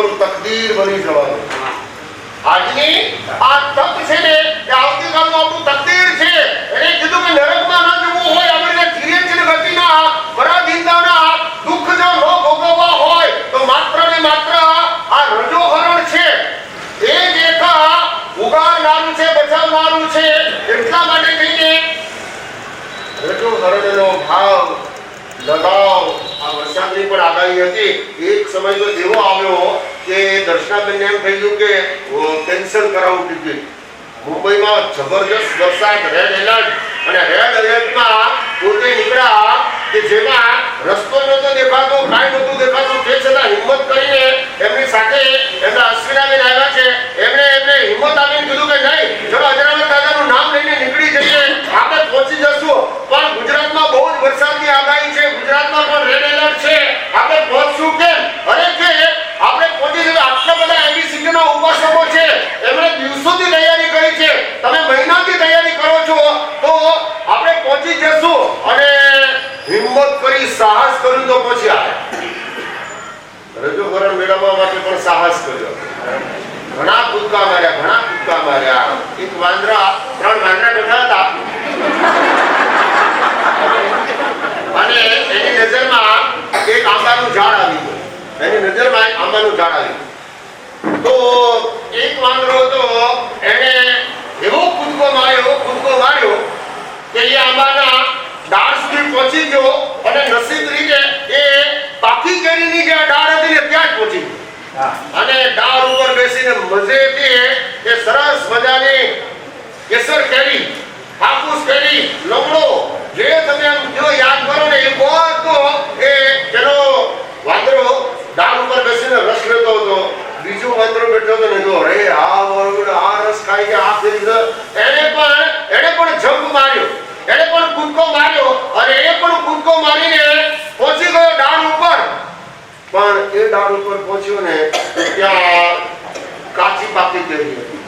આપણું તકદીર બની જવાનું. આજની આ તક છે ને એ આવતીકાલનું આપણું તકદીર છે. એને કીધું કે નરકમાં ન જવું હોય, આપણે ધીરે ધીરે ગતિના પરાધીનતાના દુઃખ જો ન ભોગવવા હોય તો માત્ર ને માત્ર આ રજોહરણ છે એ જ એક ઉગાડનારું છે, બચાવનારું છે. એટલા માટે કહીએ રજોહરણનો ભાવ લગાવ. આ વરસાદની પણ આગાહી હતી. એક સમય તો એવો આવ્યો કે દર્શનાબેનને એમ થઈ ગયું કે કેન્સલ કરાવું ટિકિટ. મુંબઈમાં જબરજસ્ત વરસાદ, રેડ એલર્ટ, અને રેડ એલર્ટમાં પોતે નીકળ્યા કે જેમાં રસ્તો નહોતો દેખાતો, કાંઈ નહોતું દેખાતું, તે છતાં હિંમત કરીને એમની સાથે એમના અશ્વિનાબેન આવ્યા છે. એમને હિંમત આપીને કીધું કે નહીં, ચલો અજરામર દાદાનું નામ લઈને નીકળી જઈએ, આપણે પહોંચી જશું. પણ ગુજરાતમાં બહુ જ વરસાદની આગાહી છે, ગુજરાતમાં પણ રેડ એલર્ટ છે, આપણે પહોંચશું કેમ? અરે કે આપણે પહોંચી જઈએ. આટલા બધા એબીસીના ઉપાસકો છે, એમણે દિવસોથી તૈયારી કરી છે, તમે મહિનાથી તૈયારી કરો છો, તો આપણે પહોંચી જશું. અને હિંમત કરી, સાહસ કર્યું તો પહોંચી આવ્યા. રજોહરણ મેળવવા માટે પણ સાહસ કર્યો. ઘણા કૂદકા માર્યા. એક વાંદરા, 3 વાંદરા બેઠા હતા અને એની નજરમાં એક આંબાનું ઝાડ આવી ગયું. તો એક વાંદરો હતો, એને એવો કૂદકો માર્યો કે એ આંબાના ડાળ સુધી પહોંચી ગયો અને નસીબ રીતે એ પાકી કેરીની જે ડાળ હતી ને ત્યાં જ પહોંચી ગયો. અને ડાળ ઉપર બેસીને મજેથી એ સરસ મજાની કેસર કેરી, હાફૂસ કેરી, લમણો, જે તમે આમ જો યાદ કરો ને એ બધો એ જેનો વાંદરો ડાળ ઉપર બેસીને રસ લેતો હતો. બીજો વાંદરો બેઠો હતો ને, જો અરે આ રસ ખાઈ ગયા, આ ફેરી. એને પણ જંપ માર્યો, એને પણ કૂદકો માર્યો અને એ પણ કૂદકો મારીને પહોંચી ગયો ડાળ ઉપર. પણ એ ડાળ ઉપર પહોંચ્યો ને ત્યાં કાચી પાકી કેરી હતી.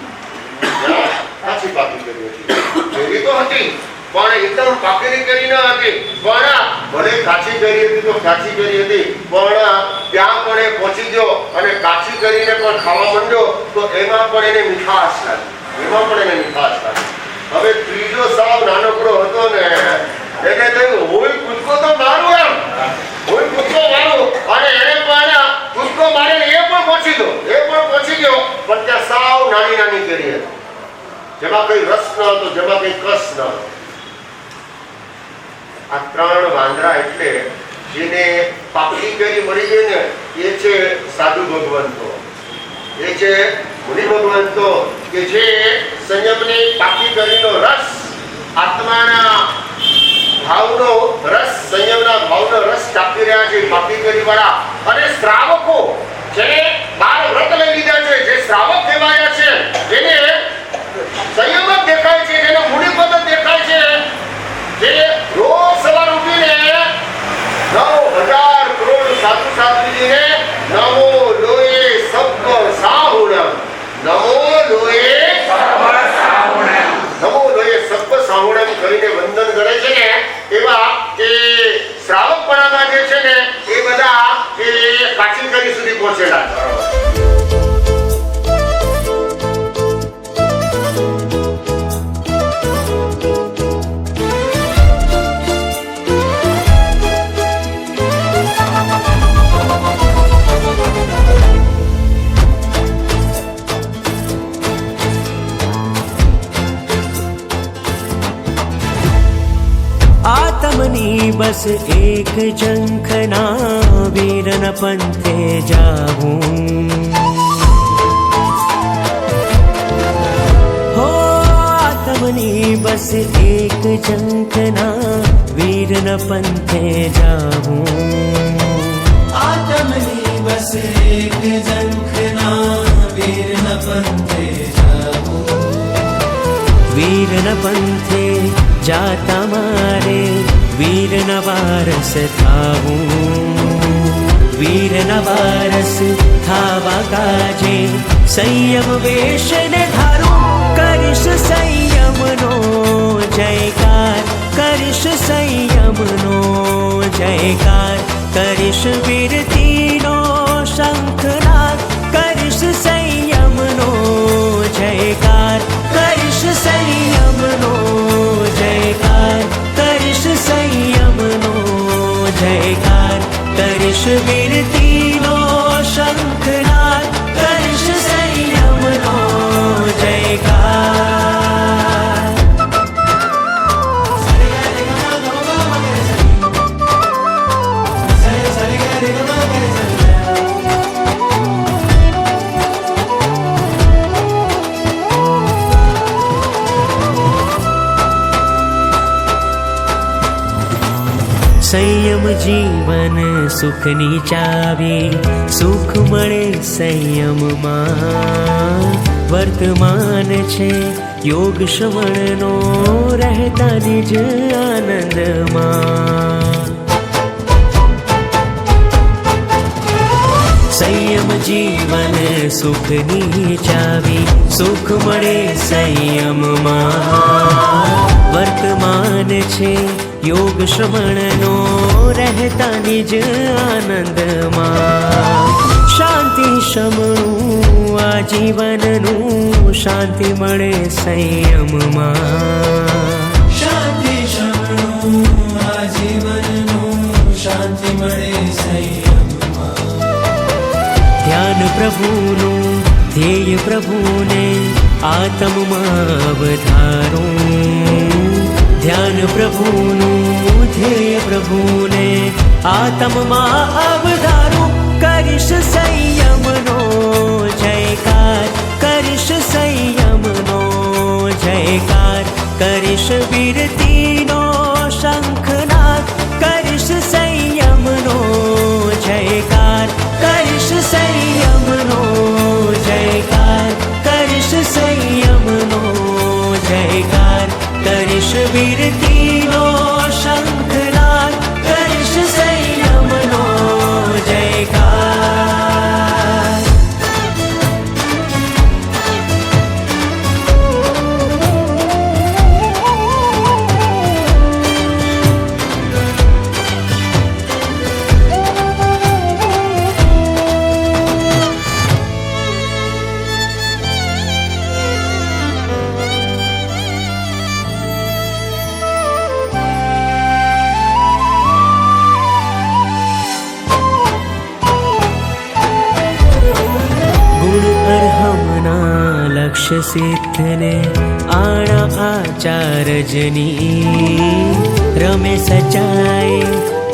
કેરી તો હતી પણ એકદમ પાકેલી કેરી ન હતી. પણ ભલે કાચી કેરી હતી તો કાચી કેરી હતી, પણ ત્યાં પણ એ પહોંચી ગયો અને કાચી કેરીને પણ ખાવા માંડ્યો. તો એમાં પણ એને મીઠાશ લાગી. હવે ત્રીજો સાવ નાનકડો હતો ને, એને થયું હોય કૂદકો તો મારું, એમ હોય કૂદકો મારું. અને એને પણ કૂદકો મારીને એ પણ પહોંચી ગયો. પણ ત્યાં સાવ નાની કેરી હતી, જેમાં કઈ રસ ન હતો, જેમાં કઈ કસ ન હતો. આ 3 વાંદરા એટલે જેને પાકી કેરી મળી ગઈ ને એ છે સાધુ ભગવંતો, એ છે મુનિ ભગવંતો, કે જે સંયમની પાકી કેરીનો રસ, આત્માના ભાવનો રસ, સંયમના ભાવનો રસ ચાપી રહ્યા છે પાકી કેરી વાળા. અને શ્રાવકો જેને 12 વ્રત લઈ લીધા છે, જે શ્રાવક કહેવાયા છે, જેને સંયમ જ દેખાય છે, જેને મુનિપદ જ દેખાય છે, જે રોજ સવાર ઉઠીને 9000 કરોડ સાધુ સાધ્વીજીને નમો લોએ સબ્બ સાહુણમ, નમો લોએ સબ્બ સાહુણમ કરીને વંદન કરે છે ને, એવા એ શ્રાવકપણામાં જે છે ને એ બધા એ કાચી કેરી સુધી પહોંચેલા છે. આત્મની બસ એક ઝંખના, વીરન પંથે જાઉં. હો આત્મની બસ એક ઝંખના, વીરન પંથે જાઉં. આત્મની બસ એક ઝંખના, વીરન પંથે જાઉં. વીરન પંથે જાતા મારે, વીરના વારસ થાવું. વીરના વારસ થાવા કાજે સંયમ વેશને ધારું. કરીશ સંયમનો જયકાર, કરીશ સંયમનો જયકાર. કરીશ વીરતીનો શંખનાદ, જીવન સુખની ચાવી, સુખ મળે સંયમમાં. વર્તમાન છે યોગ શ્રવણનો, રહેતા નિજ આનંદમાં. સંયમ જીવન સુખની ચાવી, સુખ મળે સંયમમાં. વર્તમાન છે યોગ શ્રવણનો, રહેતા નિજ આનંદમાં. શાંતિ શમણું આ જીવનનું, શાંતિ મળે સંયમમાં. શાંતિ શમણું આ જીવનનું, શાંતિ મળે સંયમમાં. ધ્યાન પ્રભુનું, ધ્યેય પ્રભુને, આત્મમાં વધારું. ધ્યાન પ્રભુનું, ધ્યેય પ્રભુને, આત્મમાં અવધારું. કરીશ સંયમનો જયકાર, કરીશ સંયમનો જયકાર. કરીશ વીરતીનો શંખનાદ, કરીશ સંયમનો જયકાર. કરીશ સંયમનો જયકાર, કરીશ સંયમનો જયકાર. કરીશ વીરતીનો શંખનાદ, કરીશ સંયમનો જયકાર. લક્ષ્ય સિદ્ધને આણા આચારજની. રમે સચાય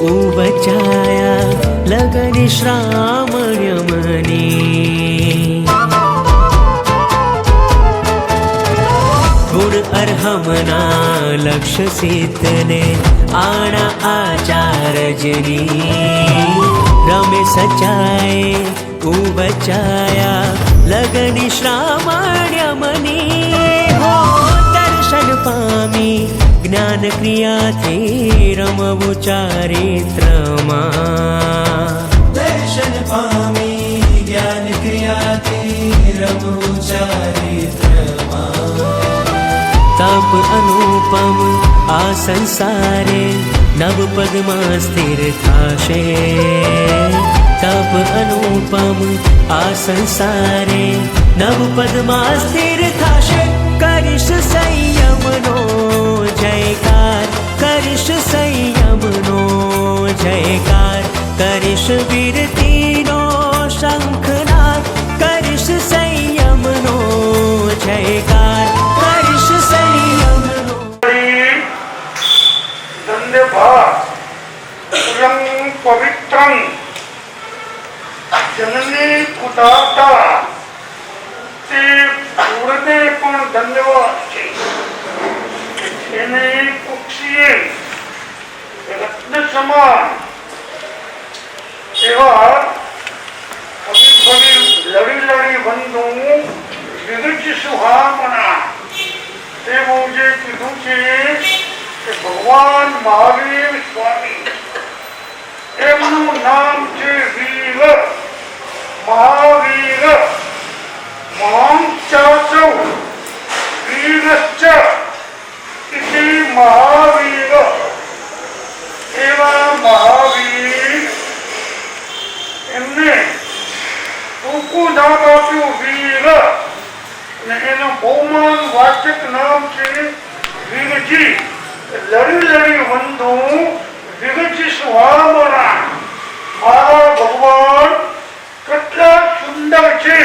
ઉબચાયા, લગન શ્રામણ્યમની. ગુણ અર્હમના લક્ષ્ય સિદ્ધને આણા આચારજની. રમે સચાય ઉબચાયા, લગન શ્રામણ્યમની. હો દર્શન પામી જ્ઞાન ક્રિયાથી, રમવું ચારિત્રમાં. દર્શન પામી જ્ઞાન ક્રિયાથી, રમવું ચારિત્રમાં. તપ અનુપમ આ સંસારે, નવ પદમાં સ્થિર થાશે. તપ અનુપમ આ સંસારે, નવ પદમાં સ્થિર થાશે. કરીશ સંયમનો જયકાર, કરીશ સંયમનો જયકાર. કરીશ વીરતીનો શંખનાદ, કરીશ સંયમનો જયકાર. કરીશ સંયમનો. પવિત્રં જનની કુદાતા, તે પૂર્ણને પણ ધન્યવાદ છે. એને પક્ષીએ રત્ન સમાન એવા લડી લડી બંધુ વિરુદ્ધ સુહામણા. તેવું જે કીધું છે કે ભગવાન મહાવીર સ્વામી, એમનું નામ છે વીર, મહાવીર. મહાંચાસૌ વીરશ્ચ ઇતિ મહાવીર. એવા મહાવીર, એમને ટૂંકું નામ આપ્યું વીર, અને એનું બહુમાન વાચક નામ છે વીરજી. લડી લડી બંધુ વિરજી સુહામણા. મારા ભગવાન કેટલા સુંદર છે.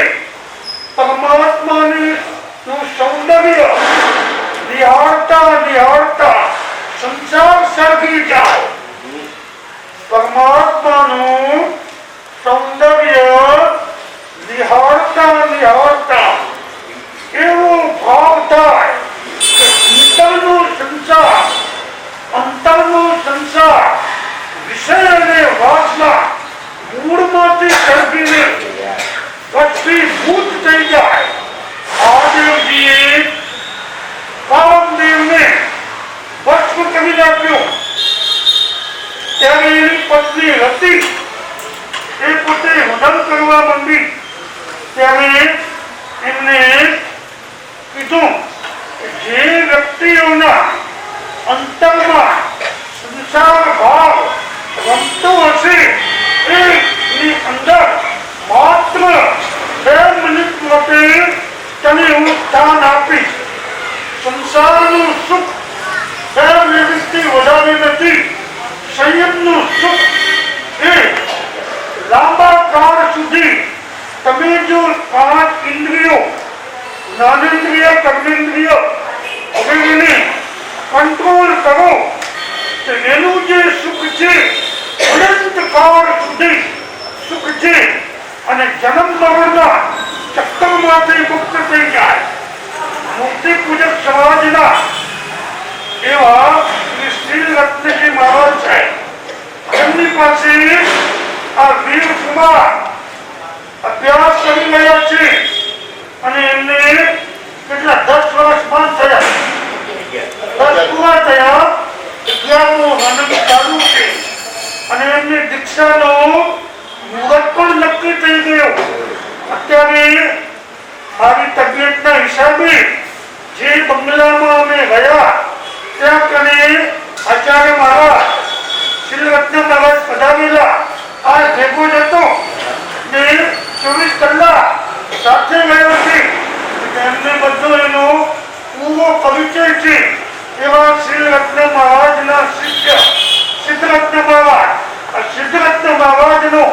પરમાત્માની નું સૌંદર્ય નિહાળતા નિહાળતા સંસાર સળગી જાય. પરમાત્માનું સૌંદર્ય નિહાળતા નિહાળતા એવો ભાવ થાય કે ભીતરનો સંસાર, અંતરનો સંસાર, વિષય પત્ની હતી એ પોતે હવન કરવા માંડી ત્યારે એમને કીધું કે જે વ્યક્તિઓના અંતરમાં સંસાર ભાવ રમતો હશે એની અંદર માત્ર 2 મિનિટ માટે તને હું સ્થાન આપીશ. સંસારનું સુખ 2 મિનિટથી વધારે નથી. સંયમનું સુખ એ લાંબા કાળ સુધી તમે જો 5 ઇન્દ્રિયો જ્ઞાનેન્દ્રિય કર્મેન્દ્રિય વગેરેને કંટ્રોલ કરો તો એનું જે સુખ છે અનંત કાળ સુધી સુખ છે અને જન્મ મરણના ચક્કરમાંથી મુક્ત થઈ જાય. મૂર્તિ પૂજક સમાજના એવા શ્રી રત્નજી મહારાજ છે. એમની પાસે આ વીર કુમાર અભ્યાસ કરી રહ્યા છે અને એમને કેટલા 10 વર્ષમાં થયા, 10 પૂરા થયા, 11મો આનંદ ચાલુ છે અને એમની દીક્ષાનો મુહૂર્ત પણ નક્કી થઈ ગયો. અત્યારે મારી તબિયતના હિસાબે જે બંગલામાં અમે રહ્યા ત્યાં કને આચાર્ય મહારાજ શ્રી રત્ન મહારાજ પધારેલા. આ ભેગો જ હતો ને 24 કલાક સાથે ગયો છે. એમને બધો એનો પૂરો પરિચય છે. એવા શ્રી રત્ન મહારાજના શિષ્ય સિદ્ધરત્ન મહારાજ. આ સિદ્ધરત્ન મહારાજનો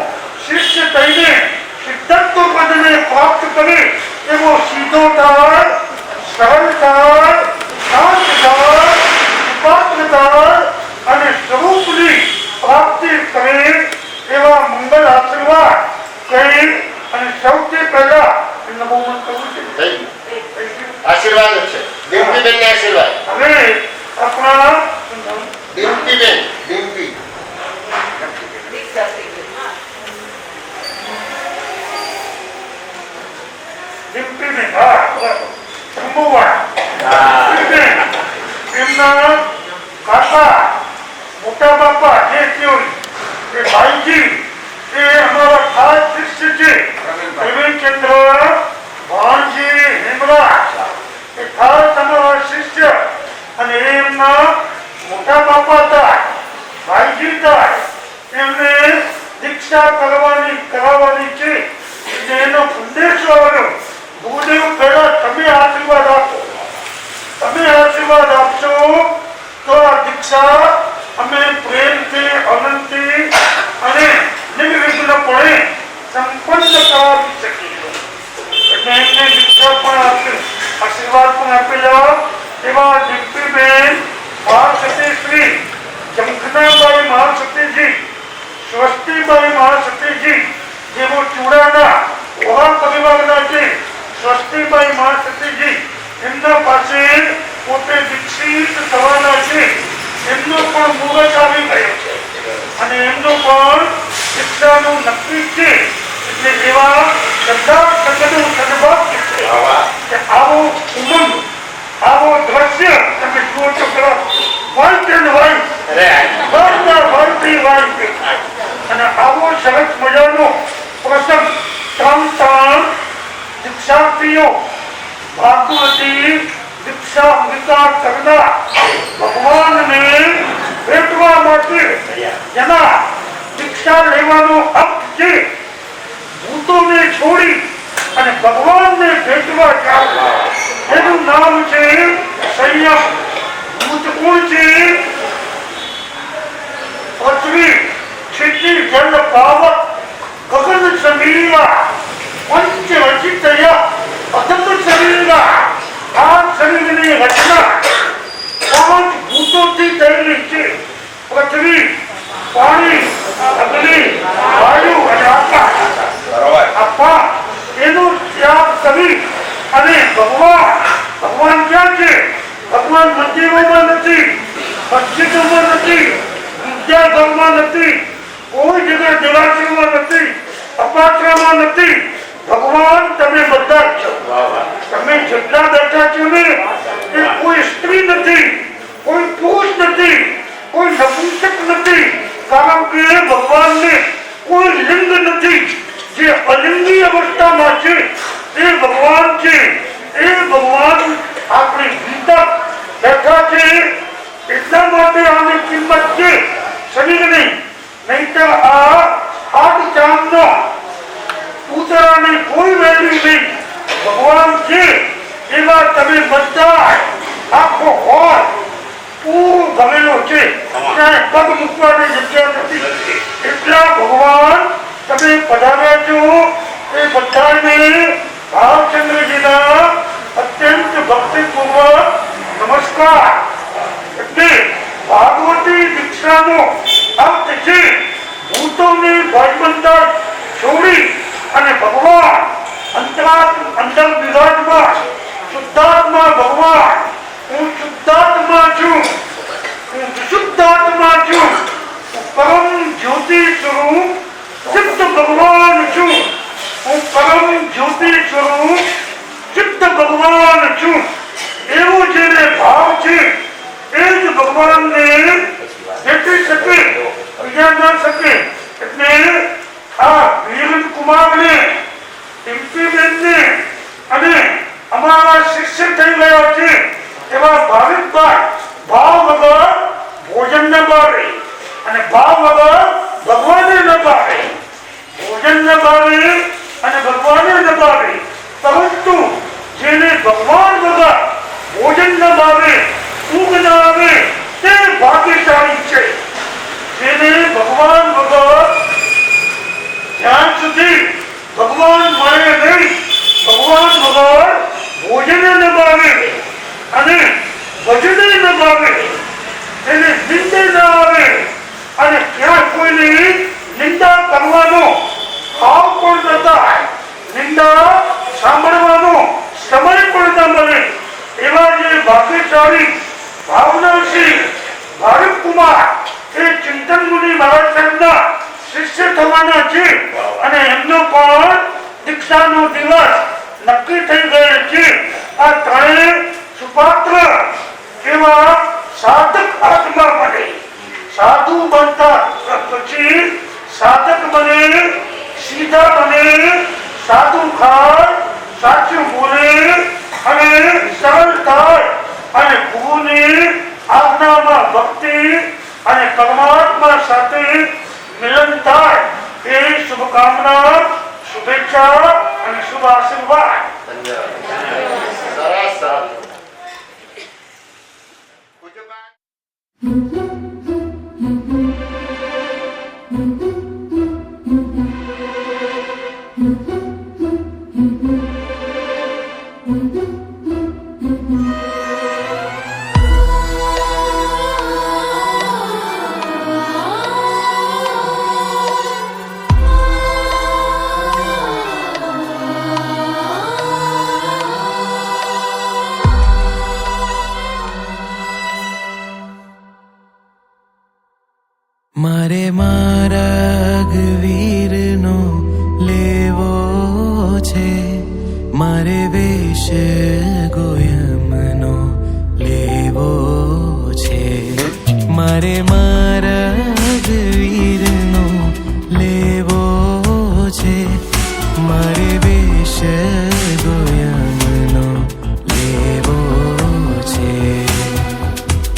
શિષ્ય થઈને સિદ્ધાંત પદને પ્રાપ્ત કરે એવો સીધો થાય, સરળ થાય, શાંત થાય, ઉપાત્ર થાય અને સ્વરૂપની પ્રાપ્તિ કરે એવા મંગલ આશીર્વાદ કહી અને સૌથી પહેલા નમો કહું છે. આશીર્વાદ જ છે. ડિમ્પીબેન ને આશીર્વાદ. હવે આપણા ડિમ્પીબેન, ડિમ્પી એમના કાકા મોટા બાપા જે થયો એ ભાઈજી એ અમારા ખાસ શિષ્ય છે. પ્રવીણચંદ્ર ભાણજી હેમરાજ એ ખાસ અમારા શિષ્ય અને એમના મોટા બાપા થાય, ભાઈજી થાય. એમને દીક્ષા કરાવવાની છે. એનો સંદેશો આવ્યો ગુરુદેવ પહેલા તમે આશીર્વાદ આપો. તમે આશીર્વાદ આપશો તો આ દીક્ષા અમે પ્રેમથી આનંદથી અને નિર્વિઘ્નપણે સંપન્ન કરાવી શકીશું. એટલે એમને દીક્ષા પણ આપી, આશીર્વાદ પણ આપેલા. એવા દીપ્તિબેન મહાસતી શ્રી જમખનાબાઈ મહાસતીજી, સ્વસ્તિબાઈ મહાસતીજી જેવો ચૂડાના વહાણ પરિવારના છે. સ્વસ્તિબાઈ મહાસતીજી એમના પાસે પોતે દીક્ષિત થવાના છે. એમનો પણ મુહૂર્ત આવી ગયો છે અને એમનું પણ દીક્ષાનું નક્કી છે. એટલે એવા શ્રદ્ધા સગનું સદભાગ્ય છે કે આવો ઉમંગ, આવો દ્રશ્ય તમે જુઓ છો ખરા. વ્હાઇટ એન્ડ વ્હાઇટ, બધા વ્હાઇટથી વ્હાઇટ અને આવો સરસ મજાનો પ્રસંગ. 3 દીક્ષાર્થીઓ ભાગવતી દીક્ષા અંગીકાર કરનાર ભગવાનને ભેટવા માટે જેના દીક્ષા લેવાનો હક છે, ભૂતોને છોડી અને ભગવાનને ભેટવા ચાલવા, એનું નામ છે સંયમ. ભૂત કોણ છે? પૃથ્વી क्षिति जल पावक गगन समीरा पंच रचितया अदम शरीरा આ શરીરની રચના 5 ભૂતોથી થયેલી છે. પૃથ્વી, પાણી, અગ્નિ, વાયુ અને આકાશ. આ એનો ત્યાગ કરી અને ભગવાન ક્યાં છે? ભગવાન મંદિરોમાં નથી, મસ્જિદોમાં નથી, વિદ્યાધરમાં નથી, કોઈ જગ્યાએ દેવાલયમાં નથી, અપાત્રમાં નથી. ભગવાન તમે બધા જ છો. તમે જેટલા બેઠા છો ને એ કોઈ સ્ત્રી નથી, કોઈ પુરુષ નથી, કોઈ નપુંસક નથી, કારણ કે ભગવાનને કોઈ લિંગ નથી. જે અલિંગી અવસ્થામાં છે એ ભગવાન છે. એ ભગવાન આપણી ભીતર બેઠા છે. એટલા માટે આની કિંમત છે શરીરની. નહીતર આ હાથ ચાંદનો ઉતરાની કોઈ વેલ્યુ નહીં. ભગવાન છે એવા તમે બધા આખો હોલ પૂરો ભરેલો છે. ત્યાં પગ મૂકવાની જગ્યા નથી. એટલા ભગવાન તમે પધાર્યા છો. એ બધાને ભાવચંદ્રજીના અત્યંત ભક્તિપૂર્વક નમસ્કાર. એટલે ભાગવતી દીક્ષાનો અર્થ છે ભૂતોની ભાઈબંધતા છોડી અને ભગવાન અંદર વિરાજમાન શુદ્ધાત્મા ભગવાન. હું શુદ્ધાત્મા છું. હું વિશુદ્ધાત્મા છું. હું પરમ જ્યોતિ સ્વરૂપ સિદ્ધ ભગવાન છું. હું પરમ જ્યોતિ સ્વરૂપ સિદ્ધ ભગવાન છું. એવો જેને ભાવ છે એ જ ભગવાનને ભેટી શકે, બીજા ના શકે. એટલે આ વીરેન્દ્ર કુમારને, ટિમ્પીબેનને અને અમારા શિષ્ય થઈ ગયા છે એવા ભાવિકભાઈ ભાવ વગર ભોજન ન ભાવે અને ભાવ વગર ભગવાને ન ભાવે. ભોજન ન ભાવે અને ભગવાને ન ભાવે. પરંતુ જેને ભગવાન વગર ભોજન ન ભાવે, ઊંઘ ન આવે તે ભાગ્યશાળી છે. જેને ભગવાન વગર જ્યાં સુધી ભગવાન મળે નહીં, ભગવાન વગર ભોજન ન ભાવે અને ભજને ન ભાવે, એને નિંદે ન આવે અને ક્યાં કોઈની નિંદા કરવાનો ભાવ પણ ન થાય, નિંદા સાંભળવાનો સમય પણ ન મળે. એવા જે ભાગ્યશાળી ભાવનાશી ભારત કુમાર એ ચિંતન મુનિ મહારાજ સાહેબના શિષ્ય થવાના છે અને એમનો પણ દીક્ષાનો દિવસ નક્કી થઈ ગયો છે. આ ત્રણેય સુપાત્ર એવા સાધક હાથમાં બને. સાધુ બનતા પછી સાધક બને, સીધા બને, સાધુ ખાય, સાચું બોલે અને સરળ થાય અને ગુરુની આજ્ઞામાં ભક્તિ અને પરમાત્મા સાથે મિલન થાય. એ શુભકામના, શુભેચ્છા અને શુભ આશીર્વાદ. સરસ સરસ. મારે મારા રઘુવીરનો લેવો છે, મારે વેશ ગોયમનો લેવો છે. મારે મારા રઘુવીરનો લેવો છે, મારે વેશ ગોયમનો લેવો છે.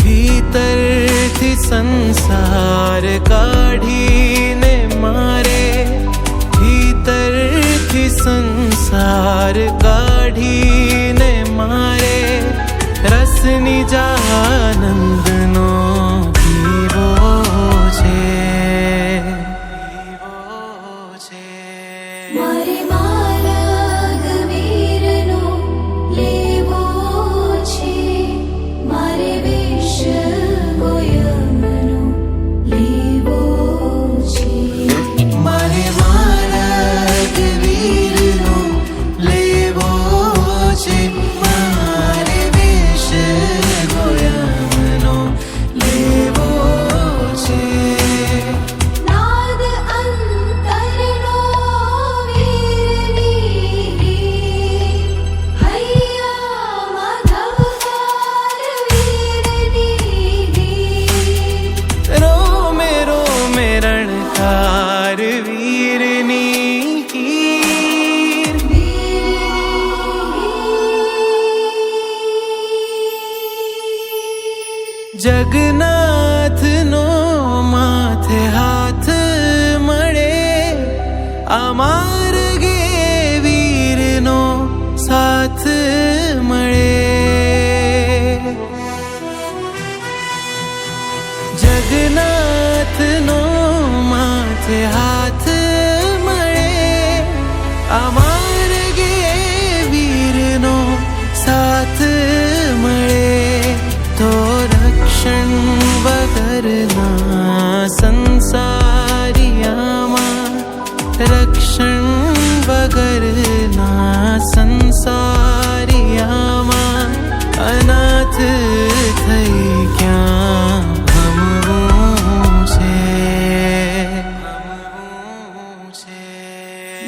ભીતરથી સંસાર કાઢીને મારે, ભીતરથી સંસાર કાઢીને મારે રસની જાનંદનો પીવો છે. મારે મારા રઘુવીરનો લેવો છે, મારે વેશ ગોયમનો લેવો છે. મારે મારા રઘુવીરનો લેવો છે, મારે વેશ ગોયમનો जगन्नाथ नो माथे हाथ मळे अमार्गे वीर नो साथ मळे जगन्नाथ नो माथे हाथ मळे अमार्गे वीर नो साथ मळे तो रक्षण वगરના સંસારિયામાં રક્ષણ વગરના સંસારિયામાં અનાથ થઈ ક્યાં હમવું છે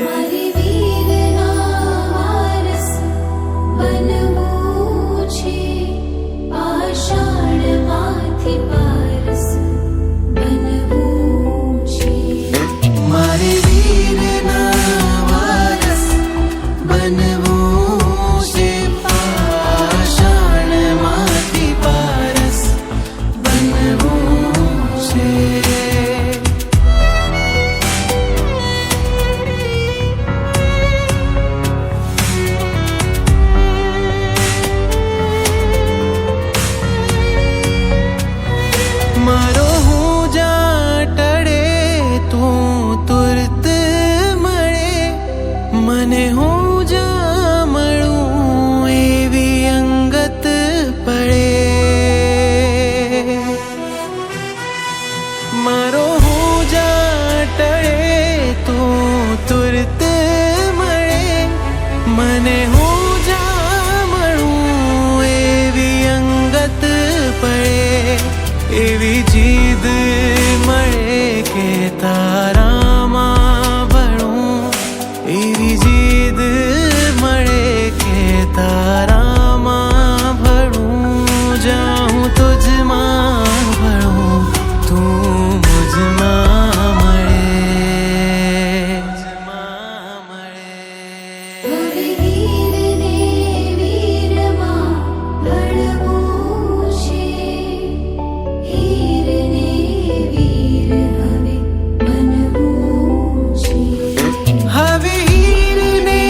મારી વીરના વારસ બનવું છે પાષાણમાંથી પારસ બનવું છે મારે વીરના વારસ બનવું છે પાષાણમાંથી પારસ બનવું છે મારો હું જા ટળે તું તુરત મળે મને હું જા મળું એવી અંગત પડે મારો હું જા ટળે તું તુરત મળે મને હું જા મળું એવી અંગત પડે એવી જીદ મળે કે તારામાં ભણું એવી જીદ મળે કે તારામાં ભણું જાઉં તુજમાં ભણું તું મુજમાં મળે હવે વીરને વીરમાં ભળવું છે હીરને વીર હવે બનવું છે હવે હીરને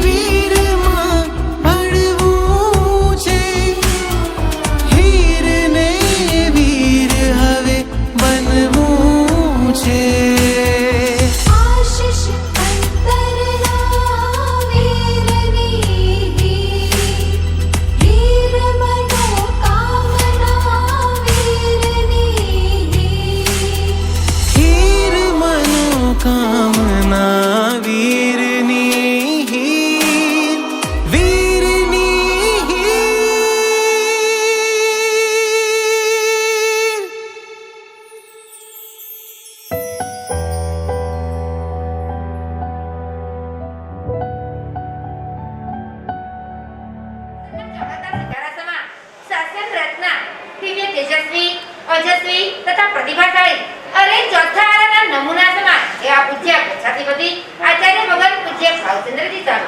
વીરમાં ભળવું છે હીરને વીર હવે બનવું છે આશિષ અંતરના વીરની હીર મનોકામના વીરની હીર મનોકામના વીરની હીર વીરની હીર શાસન રત્ના દિવ્ય તેજસ્વી ઓજસ્વી તથા પ્રતિભાશાળી અરે ચોથા આરાના નમૂના સમાન એવા પૂજ્ય પ્રજાધિપતિ આચાર્ય ભગવાન પૂજ્ય ભાવચંદ્રજી સામે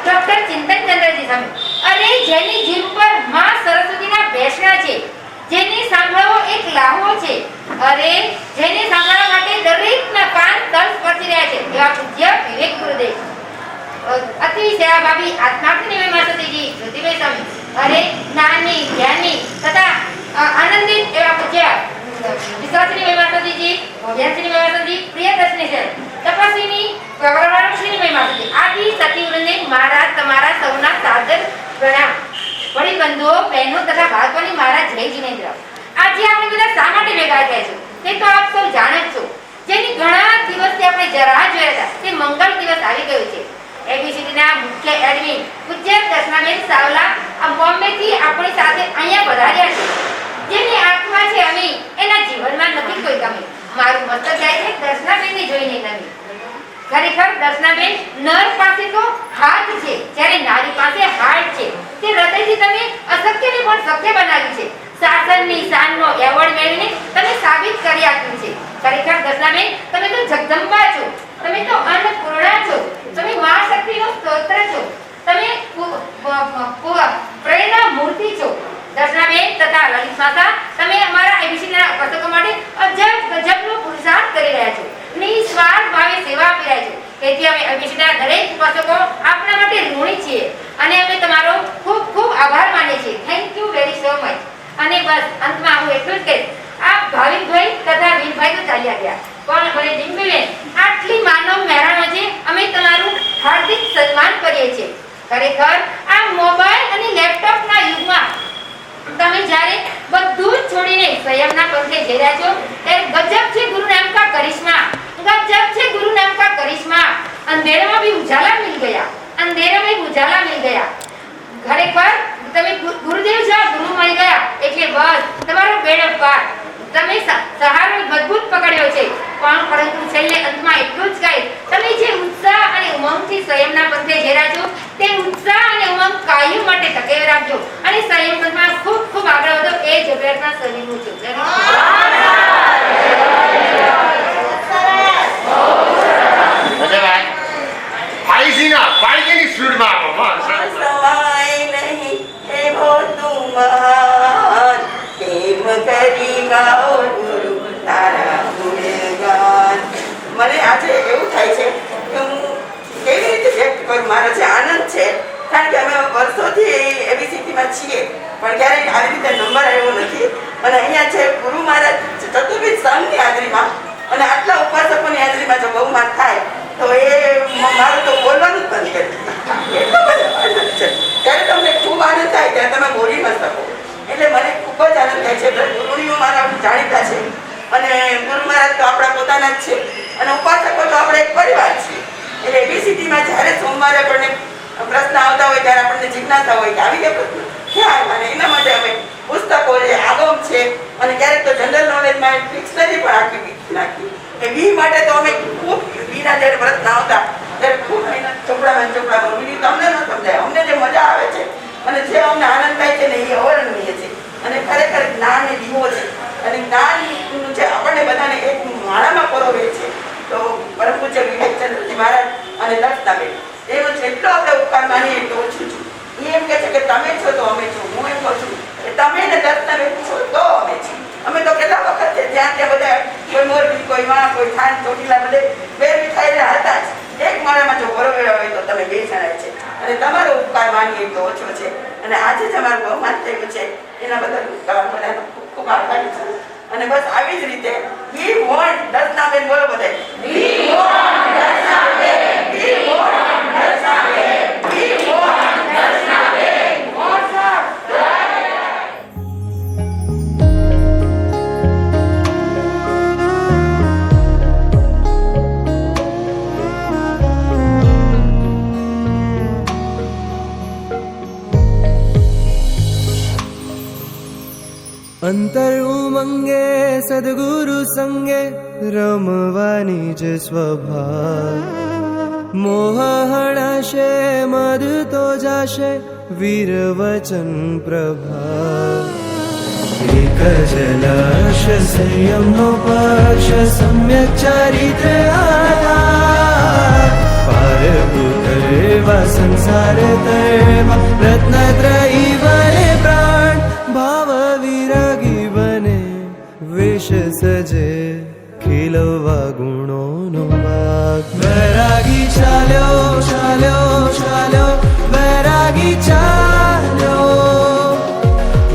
ડોક્ટર ચિંતનચંદ્રજી સામે અરે જેની જીભ પર માં સરસ્વતીના બેસણા છે જેની સાંભળવો એક લાહો છે અરે જેને સાંભળવા માટે દરેકના કાન તલ સ્પર્શી રહ્યા છે એવા પૂજ્ય વિવેક ગુરુદેવ અતિ સેવાભાવી આત્માર્થ નિવેદન સતીજી જ્યોતિભાઈ સ્વામી અરે જ્ઞાની જ્ઞાની તથા આનંદિત એવા પૂજ્ય વિશ્વાસની મહિમાસતીજી ભોજનશ્રી મહિમાસતી પ્રિયદર્શની છે તપસ્વીની પ્રવરવાણશ્રી મહિમાસતી આદિ સતીવૃંદે મારા તમારા સૌના સાદર પ્રણામ વળી બંધુઓ બહેનો તથા ભાગવાની મારા જય જીનેન્દ્ર આજે આપણે બધા શા માટે ભેગા થયા છો તે તો આપ સૌ જાણે જ છો જેની ઘણા દિવસથી આપણે જરા જોયા હતા તે મંગળ દિવસ આવી ગયો છે એબીસીડીના મુખ્ય એડમિન પૂજ્ય દર્શનાબેન સાવલા આ બોમ્બેથી આપણી સાથે અહીંયા પધાર્યા છે જેની આત્મા છે અમે એના જીવનમાં નથી કોઈ કમી મારું મસ્તક જાય છે દર્શનાબેનને જોઈને નમી ખરેખર દર્શનાબેન નર પાસે તો હાથ છે જ્યારે નારી પાસે હાર્ટ છે તે હૃદયથી તમે અશક્યને પણ શક્ય બનાવ્યું છે શાસનની શાનનો એવોર્ડ મેળવીને તમે સાબિત કરી આપ્યું છે ખરેખર દર્શનાબેન તમે તો જગદંબા છો તમે તો અન્નપૂર્ણા છો તમે મા શક્તિનો સ્તોત્ર છો તમે પ્રેરણા મૂર્તિ છો દર્શનાબેન તથા લલિત માતા, તમે અમારા એબીસીના ઉપાસકો માટે ગજબનો પુરુષાર્થ કરી રહ્યા છો. નિસ્વાર્થ ભાવે સેવા આપી રહ્યા છો. તેથી અમે એબીસીના દરેક ઉપાસકો આપના માટે ઋણી છીએ અને અમે તમારો ખૂબ ખૂબ આભાર માનીએ છીએ. Thank you very so much. અને બસ અંતમાં હું એટલું જ કહીશ, આ ભાવિકભાઈ તથા વીરભાઈ તો ચાલ્યા ગયા, પણ હવે ડિમ્પીબેન, આટલી માનવ મહેરાનો છે, અમે તમારું હાર્દિક સન્માન કરીએ છીએ. ખરેખર આ મોબાઈલ અને લેપટોપના યુગમાં તમે જ્યારે બધું જ છોડીને સંયમના પંથે જઈ રહ્યા છો, ત્યારે ગજબ છે ગુરુ નામ કા કરિશ્મા, ગજબ છે ગુરુ નામ કા કરિશ્મા. અંધેરામાં भी उजाला मिल गया, अंधेरे में उजाला मिल गया. ખરેખર તમે ગુરુદેવ છો, ગુરુ મળી ગયા એટલે બસ તમારો બેડો પાર. તમે સહારો મજબૂત પકડ્યો છે, પણ પરંતુ છેલ્લે અંતમાં એટલું જ કહીશ, તમે જે ઉત્સાહ અને ઉમંગથી સંયમના પંથે જઈ રહ્યા છો, તે ઉત્સાહ અને ઉમંગ કાયમ માટે ટકેવી રાખજો અને સંયમ પંથમાં ખૂબ ખૂબ આગળ વધો. એ જ અભ્યાસના સવિનું છું. બાળકીની સ્પીડમાં સવાય નહીં એવો તું મહાન, પ્રેમ કરી ગાઓ ગુરુ તારા ગુણગાન. મને આજે એવું થાય છે કે હું કેવી રીતે વ્યક્ત કરું મારો જે આનંદ છે, કારણ કે અમે વર્ષોથી એવી સ્થિતિમાં છીએ પણ ક્યારેય આવી રીતે નંબર આવ્યો નથી. અને અહીંયા છે ગુરુ મહારાજ ચતુર્વિધ સંઘની હાજરીમાં અને આટલા ઉપાસકોની હાજરીમાં જો બહુમાન થાય તો એ મારું તો બોલવાનું જ બંધ કરી એટલો બધો આનંદ છે. ત્યારે તમને ખૂબ આનંદ થાય ત્યારે તમે બોલી ન શકો. એટલે મને ખૂબ જ આનંદ થાય છે. ગુરુણીઓ મારા જાણીતા છે અને ગુરુ મહારાજ તો આપણા પોતાના જ છે અને ઉપાસકો તો આપણે એક પરિવાર છીએ. એટલે એબીસીટીમાં જ્યારે સોમવારે આપણને પ્રશ્ન આવતા હોય ત્યારે આપણને જિજ્ઞાસા હોય કે આવી ગયા પ્રશ્ન ક્યાં, અને એના માટે અમે પુસ્તકો છે, આગમ છે અને ક્યારેક તો જનરલ નોલેજમાં ડિક્શનરી પણ આખી નાખી. એ વી માટે તો અમે ખૂબ વીના જ્યારે પ્રશ્ન આવતા ત્યારે ખૂબ એના ચોપડામાં વી તમને ન સમજાય. અમને જે મજા આવે છે અને જે અમને આનંદ થાય છે ને એ અવર્ણનીય છે અને ખરેખર જ્ઞાન એ દીવો છે અને જ્ઞાનનું જે આપણને બધાને એક માળામાં પરોવે છે. તો પરમ પૂજ્ય વિવેકચંદ્રજી મહારાજ અને દત્તાબેન એનો જેટલો આપણે ઉપકાર માનીએ એટલો ઓછું છું. એ એમ કહે છે કે તમે છો તો અમે છો. હું એમ કહું છું કે તમે ને દત્તાબેન છો તો અમે છીએ. અમે તો કેટલા વખત છે ત્યાં બધા કોઈ મોરબી, કોઈ માં, કોઈ થાન, ચોટીલા બધે બે મીઠાઈ હતા જ. એક માળામાં જો પરોવ્યા હોય તો તમે બે જણા છે અને તમારો ઉપકાર માનીએ એટલો ઓછો છે. અને આજે જ અમારું બહુમાન થયું છે એના બદલ બધાનો ખૂબ ખૂબ આભારી છું. અને બસ આવી જ રીતે વી વોન્ટ દર્શનાબેન બોલો બધાય. We want Darshanaben, we want Darshanaben, we want Darshanaben. અંતર ઉમંગે સદગુરુ સંગે રમવાની જ સ્વભાવ. મોહ હણાશે મદ તો જાશે વીર વચન પ્રભાવ. એક જ લક્ષ્ય સંયમનો પક્ષ સમ્યક ચારિત્ર આધાર. પાર ઉતરવા સંસાર તરવા રત્નત્રયી વરે પ્રાણ. ભાવ વિરાગી બને વેશ સજે ખીલવા ગુણોનો બાગ. વૈરાગી ચાલ્યો ચાલ્યો ચાલ્યો વૈરાગી ચાલ્યો.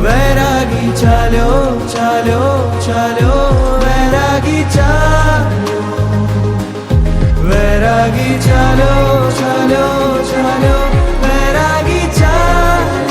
વૈરાગી ચાલ્યો ચાલ્યો ચાલ્યો વૈરાગી ચાલ્યો. વૈરાગી ચાલ્યો ચાલ્યો ચાલ્યો વૈરાગી ચાલ્યો.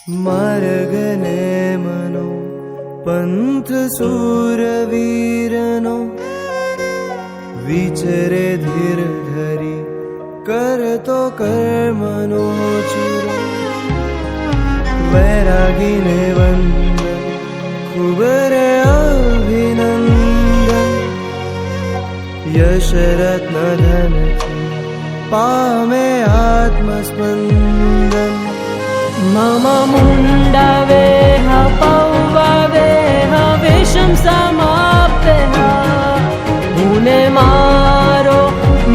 માર્ગને મનો પંથ સુરવીરનો વિચરે ધીર ધરી કરતો કર્મનો ચૂરો વૈરાગીને વંદન ખૂબ રે અભિનંદન યશ રત્ન ધનથી પામે આત્મસ્પંદન मम मुण्डवेह पौवेह विषं समाप्तः पुने मारो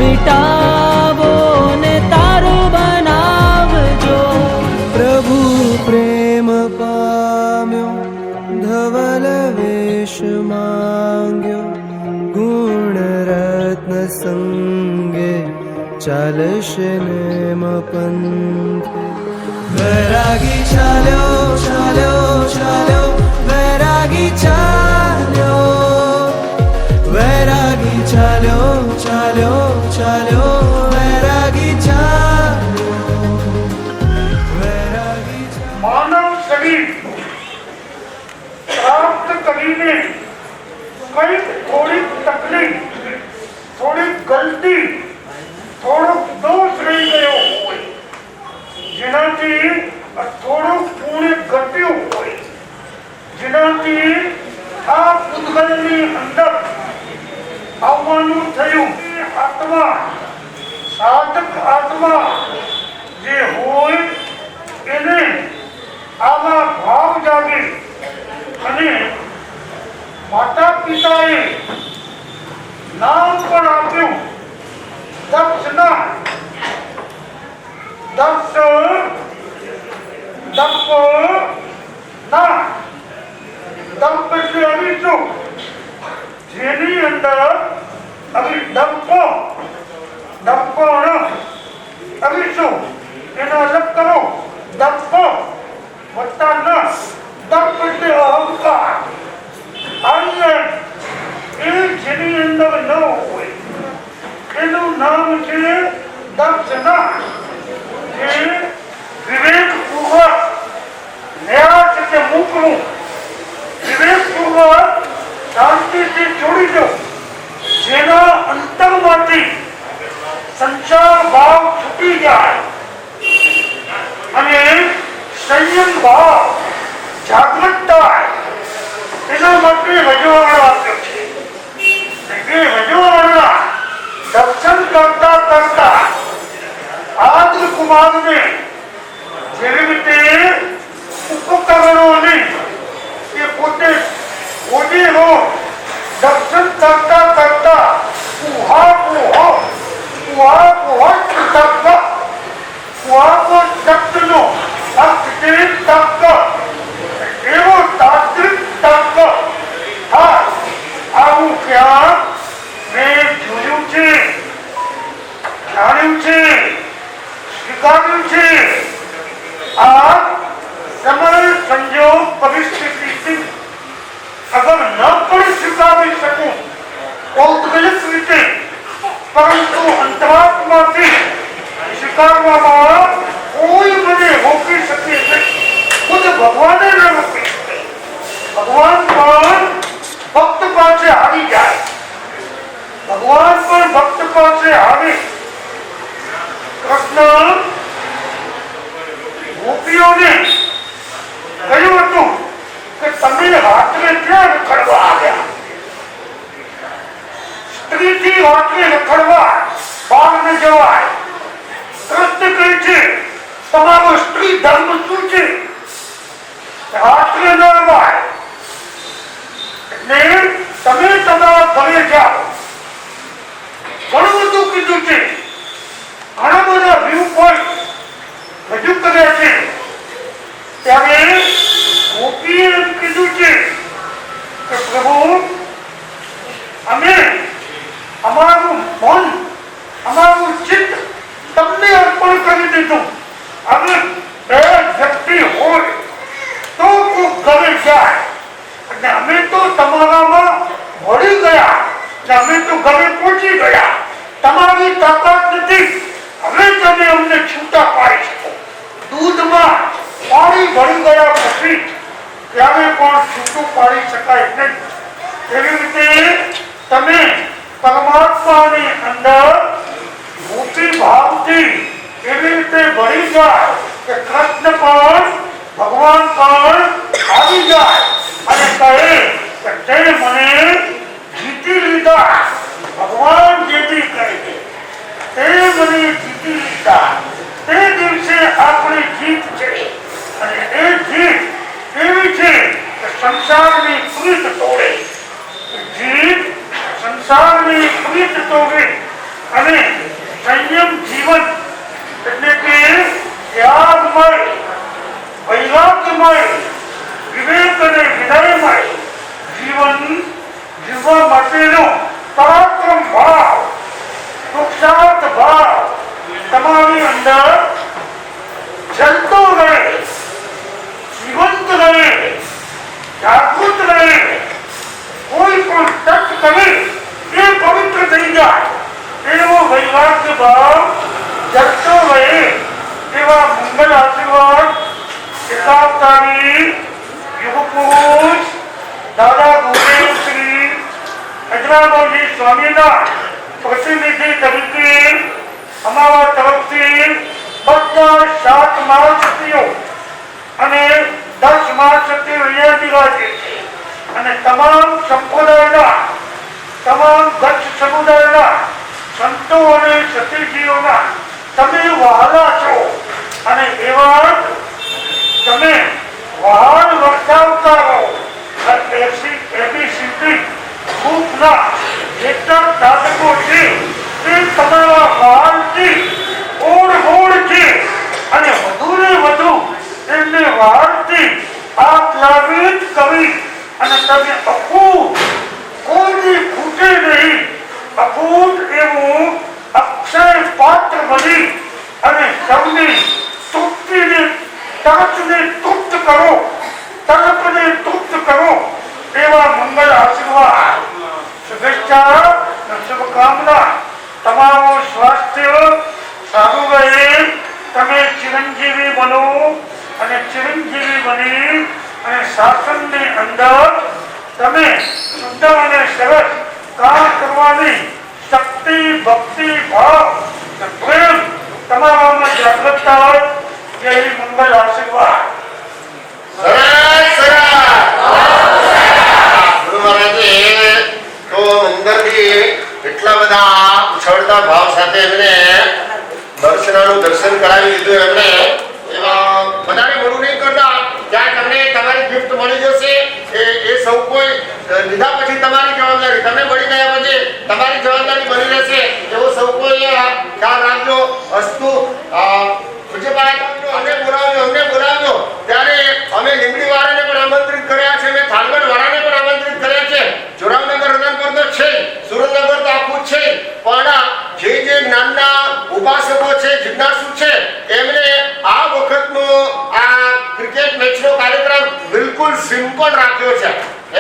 मिटावो ने तारो बनावजो પ્રભુ પ્રેમ પામ્યો ધવલ વેશ માંગ્યો ગુણ રત્ન સંગે ચાલશે નેમ પંથે વૈરાગી ચાલ્યો ચાલ્યો ચાલ્યો વૈરાગી ચાલ્યો વૈરાગી ચાલ્યો ચાલ્યો ચાલ્યો વૈરાગી ચાલ્યો વૈરાગી માનવ શરીર પ્રાપ્ત કરીને કંઈક થોડીક તકલીફ, થોડીક ગલતી, થોડોક દોષ રહી ગયો હોય, જેનાથી થોડું પુણ્ય ઘટ્યું હોય, જેનાથી આ પૂતગલની અંદર આવવાનું થયું. આત્મા, સાધક આત્મા જે હોય એને આવા ભાવ જાગે અને માતા પિતાએ નામ પણ આપ્યું દક્ષના. દક્ષ દંપ ના દંપ એટલે અવિશું, જેની અંદર દંપ દંપણ અવિશું એનો અલગ કરો. દંપ વત્તા ન દંપ એટલે અહંકાર. એ જેની અંદર ન હોય એનું નામ છે દક્ષના. વિવેકપૂર્વક ન્યાસ એટલે મૂકવું, વિવેકપૂર્વક શાંતિથી છોડી દો, જેના અંતરમાંથી સંસાર ભાવ છૂટી જાય અને સંયમ ભાવ જાગૃત થાય. એના માટે રજવાડો આપ્યો છે. એ રજવાડા દર્શન કરતા કરતા આદ્ર કુમારને જેવી રીતે ઉપકરણોને એ પોતે ઓજેરો દર્શન કરતા કરતા શબ્દનો અર્થ છે તર્ક. એવો તાત્વિક તર્ક. હા, આવું ક્યાં મેં જોયું છે, જાણ્યું છે, સ્વીકાર્યું છે. આ સમય સંજોગ પરિસ્થિતિ અગર ન પણ સ્વીકારી શકું ઔદ્યોગિક રીતે, પરંતુ અંતરાત્માથી સ્વીકારવામાં કોઈ મને રોકી શકે નહીં. ખુદ ભગવાને ન રોકી શકે. ભગવાન પણ ભક્ત પાસે આવી જાય. ભગવાન પણ ભક્ત પાસે આવે. કૃષ્ણ ગોપીઓને કહ્યું હતું કે તમે રાત્રે ક્યાં રખડવા આવ્યા? સ્ત્રીથી રાત્રે રખડવા બહાર ન જવાય. કૃષ્ણ કહે છે તમારો સ્ત્રી ધર્મ શું છે? રાત્રે ન અવાય. એટલે તમે તમારા ઘરે જાઓ. ઘણું બધું કીધું છે. ઘણા બધા વ્યૂ પોઈન્ટ રજૂ કર્યા છે. ત્યારે ગોપીએ એમ કીધું છે કે પ્રભુ, અમે અમારું મન, અમારું ચિત્ત તમને અર્પણ કરી દીધું. હવે બે વ્યક્તિ હોય તો કોઈ ઘરે જાય અને અમે તો તમારામાં વળી ગયા, અમે તો ઘરે પહોંચી ગયા. તમારી તાકાત નથી. હવે તમે અમને છૂટા પાડી શકો. દૂધમાં પાણી ભરી ગયા પછી ત્યારે પણ છૂટું પાડી શકાય નહીં. એવી રીતે તમે પરમાત્માની અંદર ભૂતિ ભાવથી એવી રીતે ભળી જાય કે કૃષ્ણ પણ ભગવાન પણ આવી જાય અને કહે કે તે મને જીતી લીધા. ભગવાન જેથી કહે છે તે મને જીતી લીધા. તે દિવસે આપણી જીત છે અને એ જીત એવી છે કે સંસારની પ્રીત તોડે. જીત સંસારની પ્રીત તોડે અને સંયમ જીવન એટલે કે ત્યાગમય, વૈરાગ્યમય, વિવેક અને વિનયમય જીવન જીવવા માટેનો પરાક્રમ ભાવ, પુરુષાર્થ ભાવ તમારી અંદર ચલતો રહે, જીવંત રહે, જાગૃત રહે. કોઈ પણ તક કરે એ પવિત્ર થઈ જાય એવો વૈરાગ્ય ભાવ જગતો રહે. એવા મંગલ આશીર્વાદ એકાવતારી યુગ પુરુષ દાદા ગુરુદેવ શ્રી અજરાબાજી સ્વામીના પ્રતિનિધિ તરીકે અમારા તરફથી બધા 7 મહાશક્તિઓ અને 10 મહાશક્તિ અહીંયા બિરાજે છે અને તમામ સંપ્રદાયના, તમામ ગચ્છ સમુદાયના સંતો અને સતીજીઓના તમે વહાલા છો અને એવા તમે વહાલ વર્ષાવતા રહો. એબીસીડી ગ્રુપના જેટલા સાધકો છે તે તમારા વહાલથી ઓળઘોળ છે અને વધુ ને વધુ તેમને વહાલથી આપ્લાવિત કરી અને તમે અખૂટ, કોઈની ખૂટે નહીં, અખૂટ એવું અક્ષય પાત્ર બની અને સૌને તૃપ્તિને, તરસને તૃપ્ત કરો, તરફને તૃપ્ત કરો એવા મંગળ આશીર્વાદ, શુભેચ્છા અને શુભકામના. તમારું સ્વાસ્થ્ય સારું રહે, તમે ચિરંજીવી બનો અને ચિરંજીવી બની અને શાસનની અંદર તમે શુદ્ધ અને સરસ કામ કરવાની શક્તિ, ભક્તિ, ભાવ અને પ્રેમ તમારામાં જાગૃત થાય. જય મંગલ આશીર્વાદ. સરસ સરસ. ગુરુ મહારાજે તો અંદરથી એટલા બધા ઉછળતા ભાવ સાથે એમને દર્શનાનું દર્શન કરાવી દીધું. એમને એવા બધાને મોડું નહીં કરતા. જ્યાં તમને તમારી ગિફ્ટ મળી જશે એ સૌ કોઈ લીધા પછી તમારી જવાબદારી, તમે મળી ગયા પછી તમારી જવાબદારી બની રહેશે એવો સૌ કોઈ ખ્યાલ રાખજો. અસ્તુ. અમને બોલાવજો. ત્યારે અમે લીંબડી વાળાને પણ આમંત્રિત કર્યા છે, અમે થાનગઢ વાળાને પણ આમંત્રિત કર્યા છે. જોરાવનગર રતનપુર તો છે, સુરેન્દ્રનગર તો આખું છે, પણ જે જ્ઞાનના ઉપાસકો છે, જિજ્ઞાસુ છે, એમને આ વખતનો આ ક્રિકેટ મેચનો કાર્યક્રમ બિલકુલ સિમ્પલ રાખ્યો છે.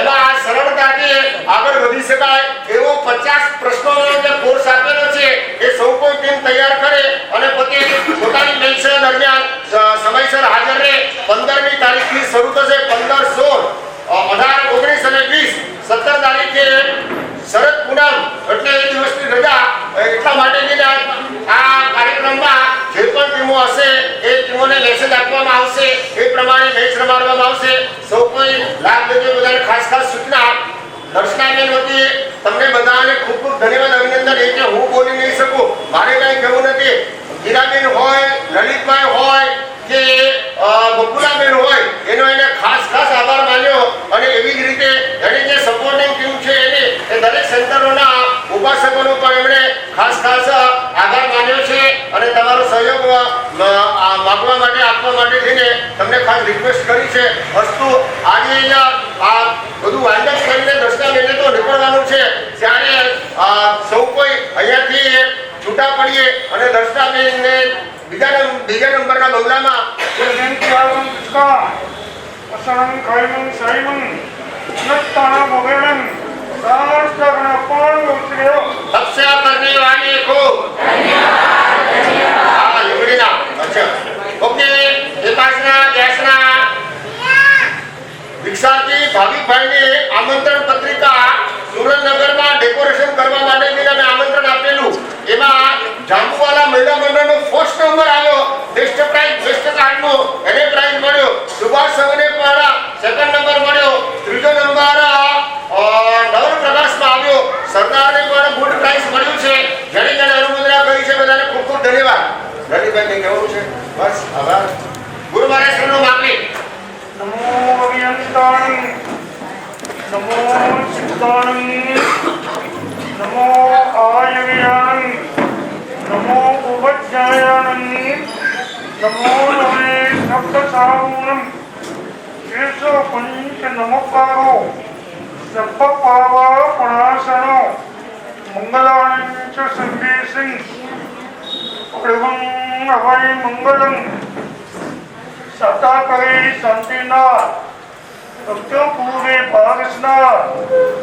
એમાં આ સરળતાથી આગળ વધી શકાય એવો 50 પ્રશ્નોનો જે કોર્સ આપેલો છે એ સૌ કોઈ ટીમ તૈયાર કરે અને પોતે પોતાની મેચ દરમિયાન સમયસર હાજર રહે. 15મી તારીખથી શરૂ થશે. 15, 16, 18, 19 અને 20, 17 તારીખે શરદ પૂનમ એટલે એ દિવસની રજા. એટલા માટે આ કાર્યક્રમમાં જે પણ ટીમો હશે એ ટીમોને મેસેજ આપવામાં આવશે, એ પ્રમાણે મેચ રમાડવામાં આવશે. સૌ કોઈ લાભ લેજો. બધાને ખાસ ખાસ સૂચના. દર્શનાબેન વતી તમને બધાને ખૂબ ખૂબ ધન્યવાદ, અભિનંદન. એ કે હું બોલી નહીં શકું, મારે કાંઈ કહેવું નથી. ગીરાબેન હોય, લલિતભાઈ હોય કે બકુલાબેન હોય, એનો એને ખાસ ખાસ આભાર માન્યો. અને એવી જ રીતે એની જે સપોર્ટિંગ ટીમ છે એની એ દરેક સેન્ટરોના ઉપાસકોનો પણ એમણે ખાસ ખાસ આભાર માન્યો છે અને તમારો સહયોગ માગવા માટે, આપવા માટે થઈને તમને ખાસ રિક્વેસ્ટ કરી છે. વસ્તુ આજે આ બધું વાઇન્ડ અપ કરીને દર્શનાબેનને તો નીકળવાનું છે, ત્યારે સૌ કોઈ અહીંયાથી છૂટા પડીએ અને દર્શનાબેનને બીજા નંબરના બંગલામાં तपस्या करने वाले को धन्यवाद. अच्छा ओके. विपासना બીજું કઈ નહીં કહેવાનું છે બસ આભાર ગુરુ મહારાજ શ્રીનું માગણી નમો અભિયંતાણી નમો સિદ્ધાણી નમો આયવ્યાણી નમો ઉપજ્જાયાણી નમો નમે સપ્તસાહુણમ એસો પંચ નમકારો સર્પપાવા પણાસનો મંગલાણી ચ સંદેશિ પ્રભું અભય મંગલમ સતા કરે શાંતિના ભક્તો પૂરે પારસના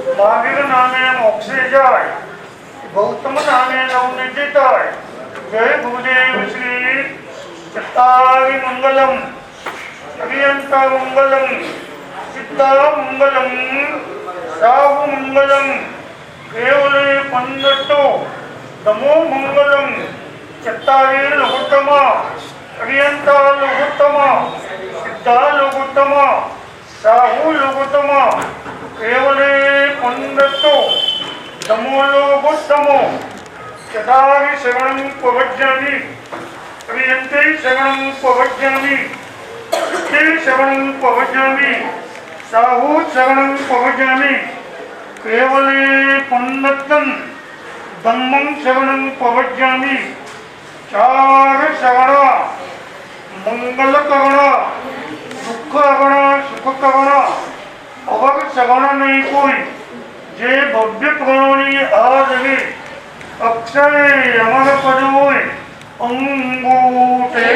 મહાવીર નામે મોક્ષે જાય ગૌતમ નામે નવને જીતાય જય ગુરુદેવ શ્રી ચત્તારી મંગલમ અભિયંતા મંગલમ સિદ્ધા મંગલમ સાહુ મંગલમ કેવલે પંદટો નમો મંગલમ ચત્તારી લઘુત્તમ અભિયંતા લઘુત્તમ સિદ્ધા લઘુત્તમ સાહુ લઘુત્તમ કેવલે પંદટો નમો લઘુત્તમો ચત્તારી શરણં પ્રવજ્જામિ અભિયંતે શરણં પ્રવજ્જામિ સિદ્ધે શરણં પ્રવજ્જામિ સાહુ શરણં પ્રવજ્જામિ કેવલે પંદટં ધમ્મં શરણં પ્રવજ્જામિ ચાર શરણ મંગલ કરણ દુઃખ કરણ સુખ કરણ અવર સગણ નહીં કોઈ જે ભવ્ય પ્રાણી આ જગે અક્ષય અમર પદ હોય અંગૂઠે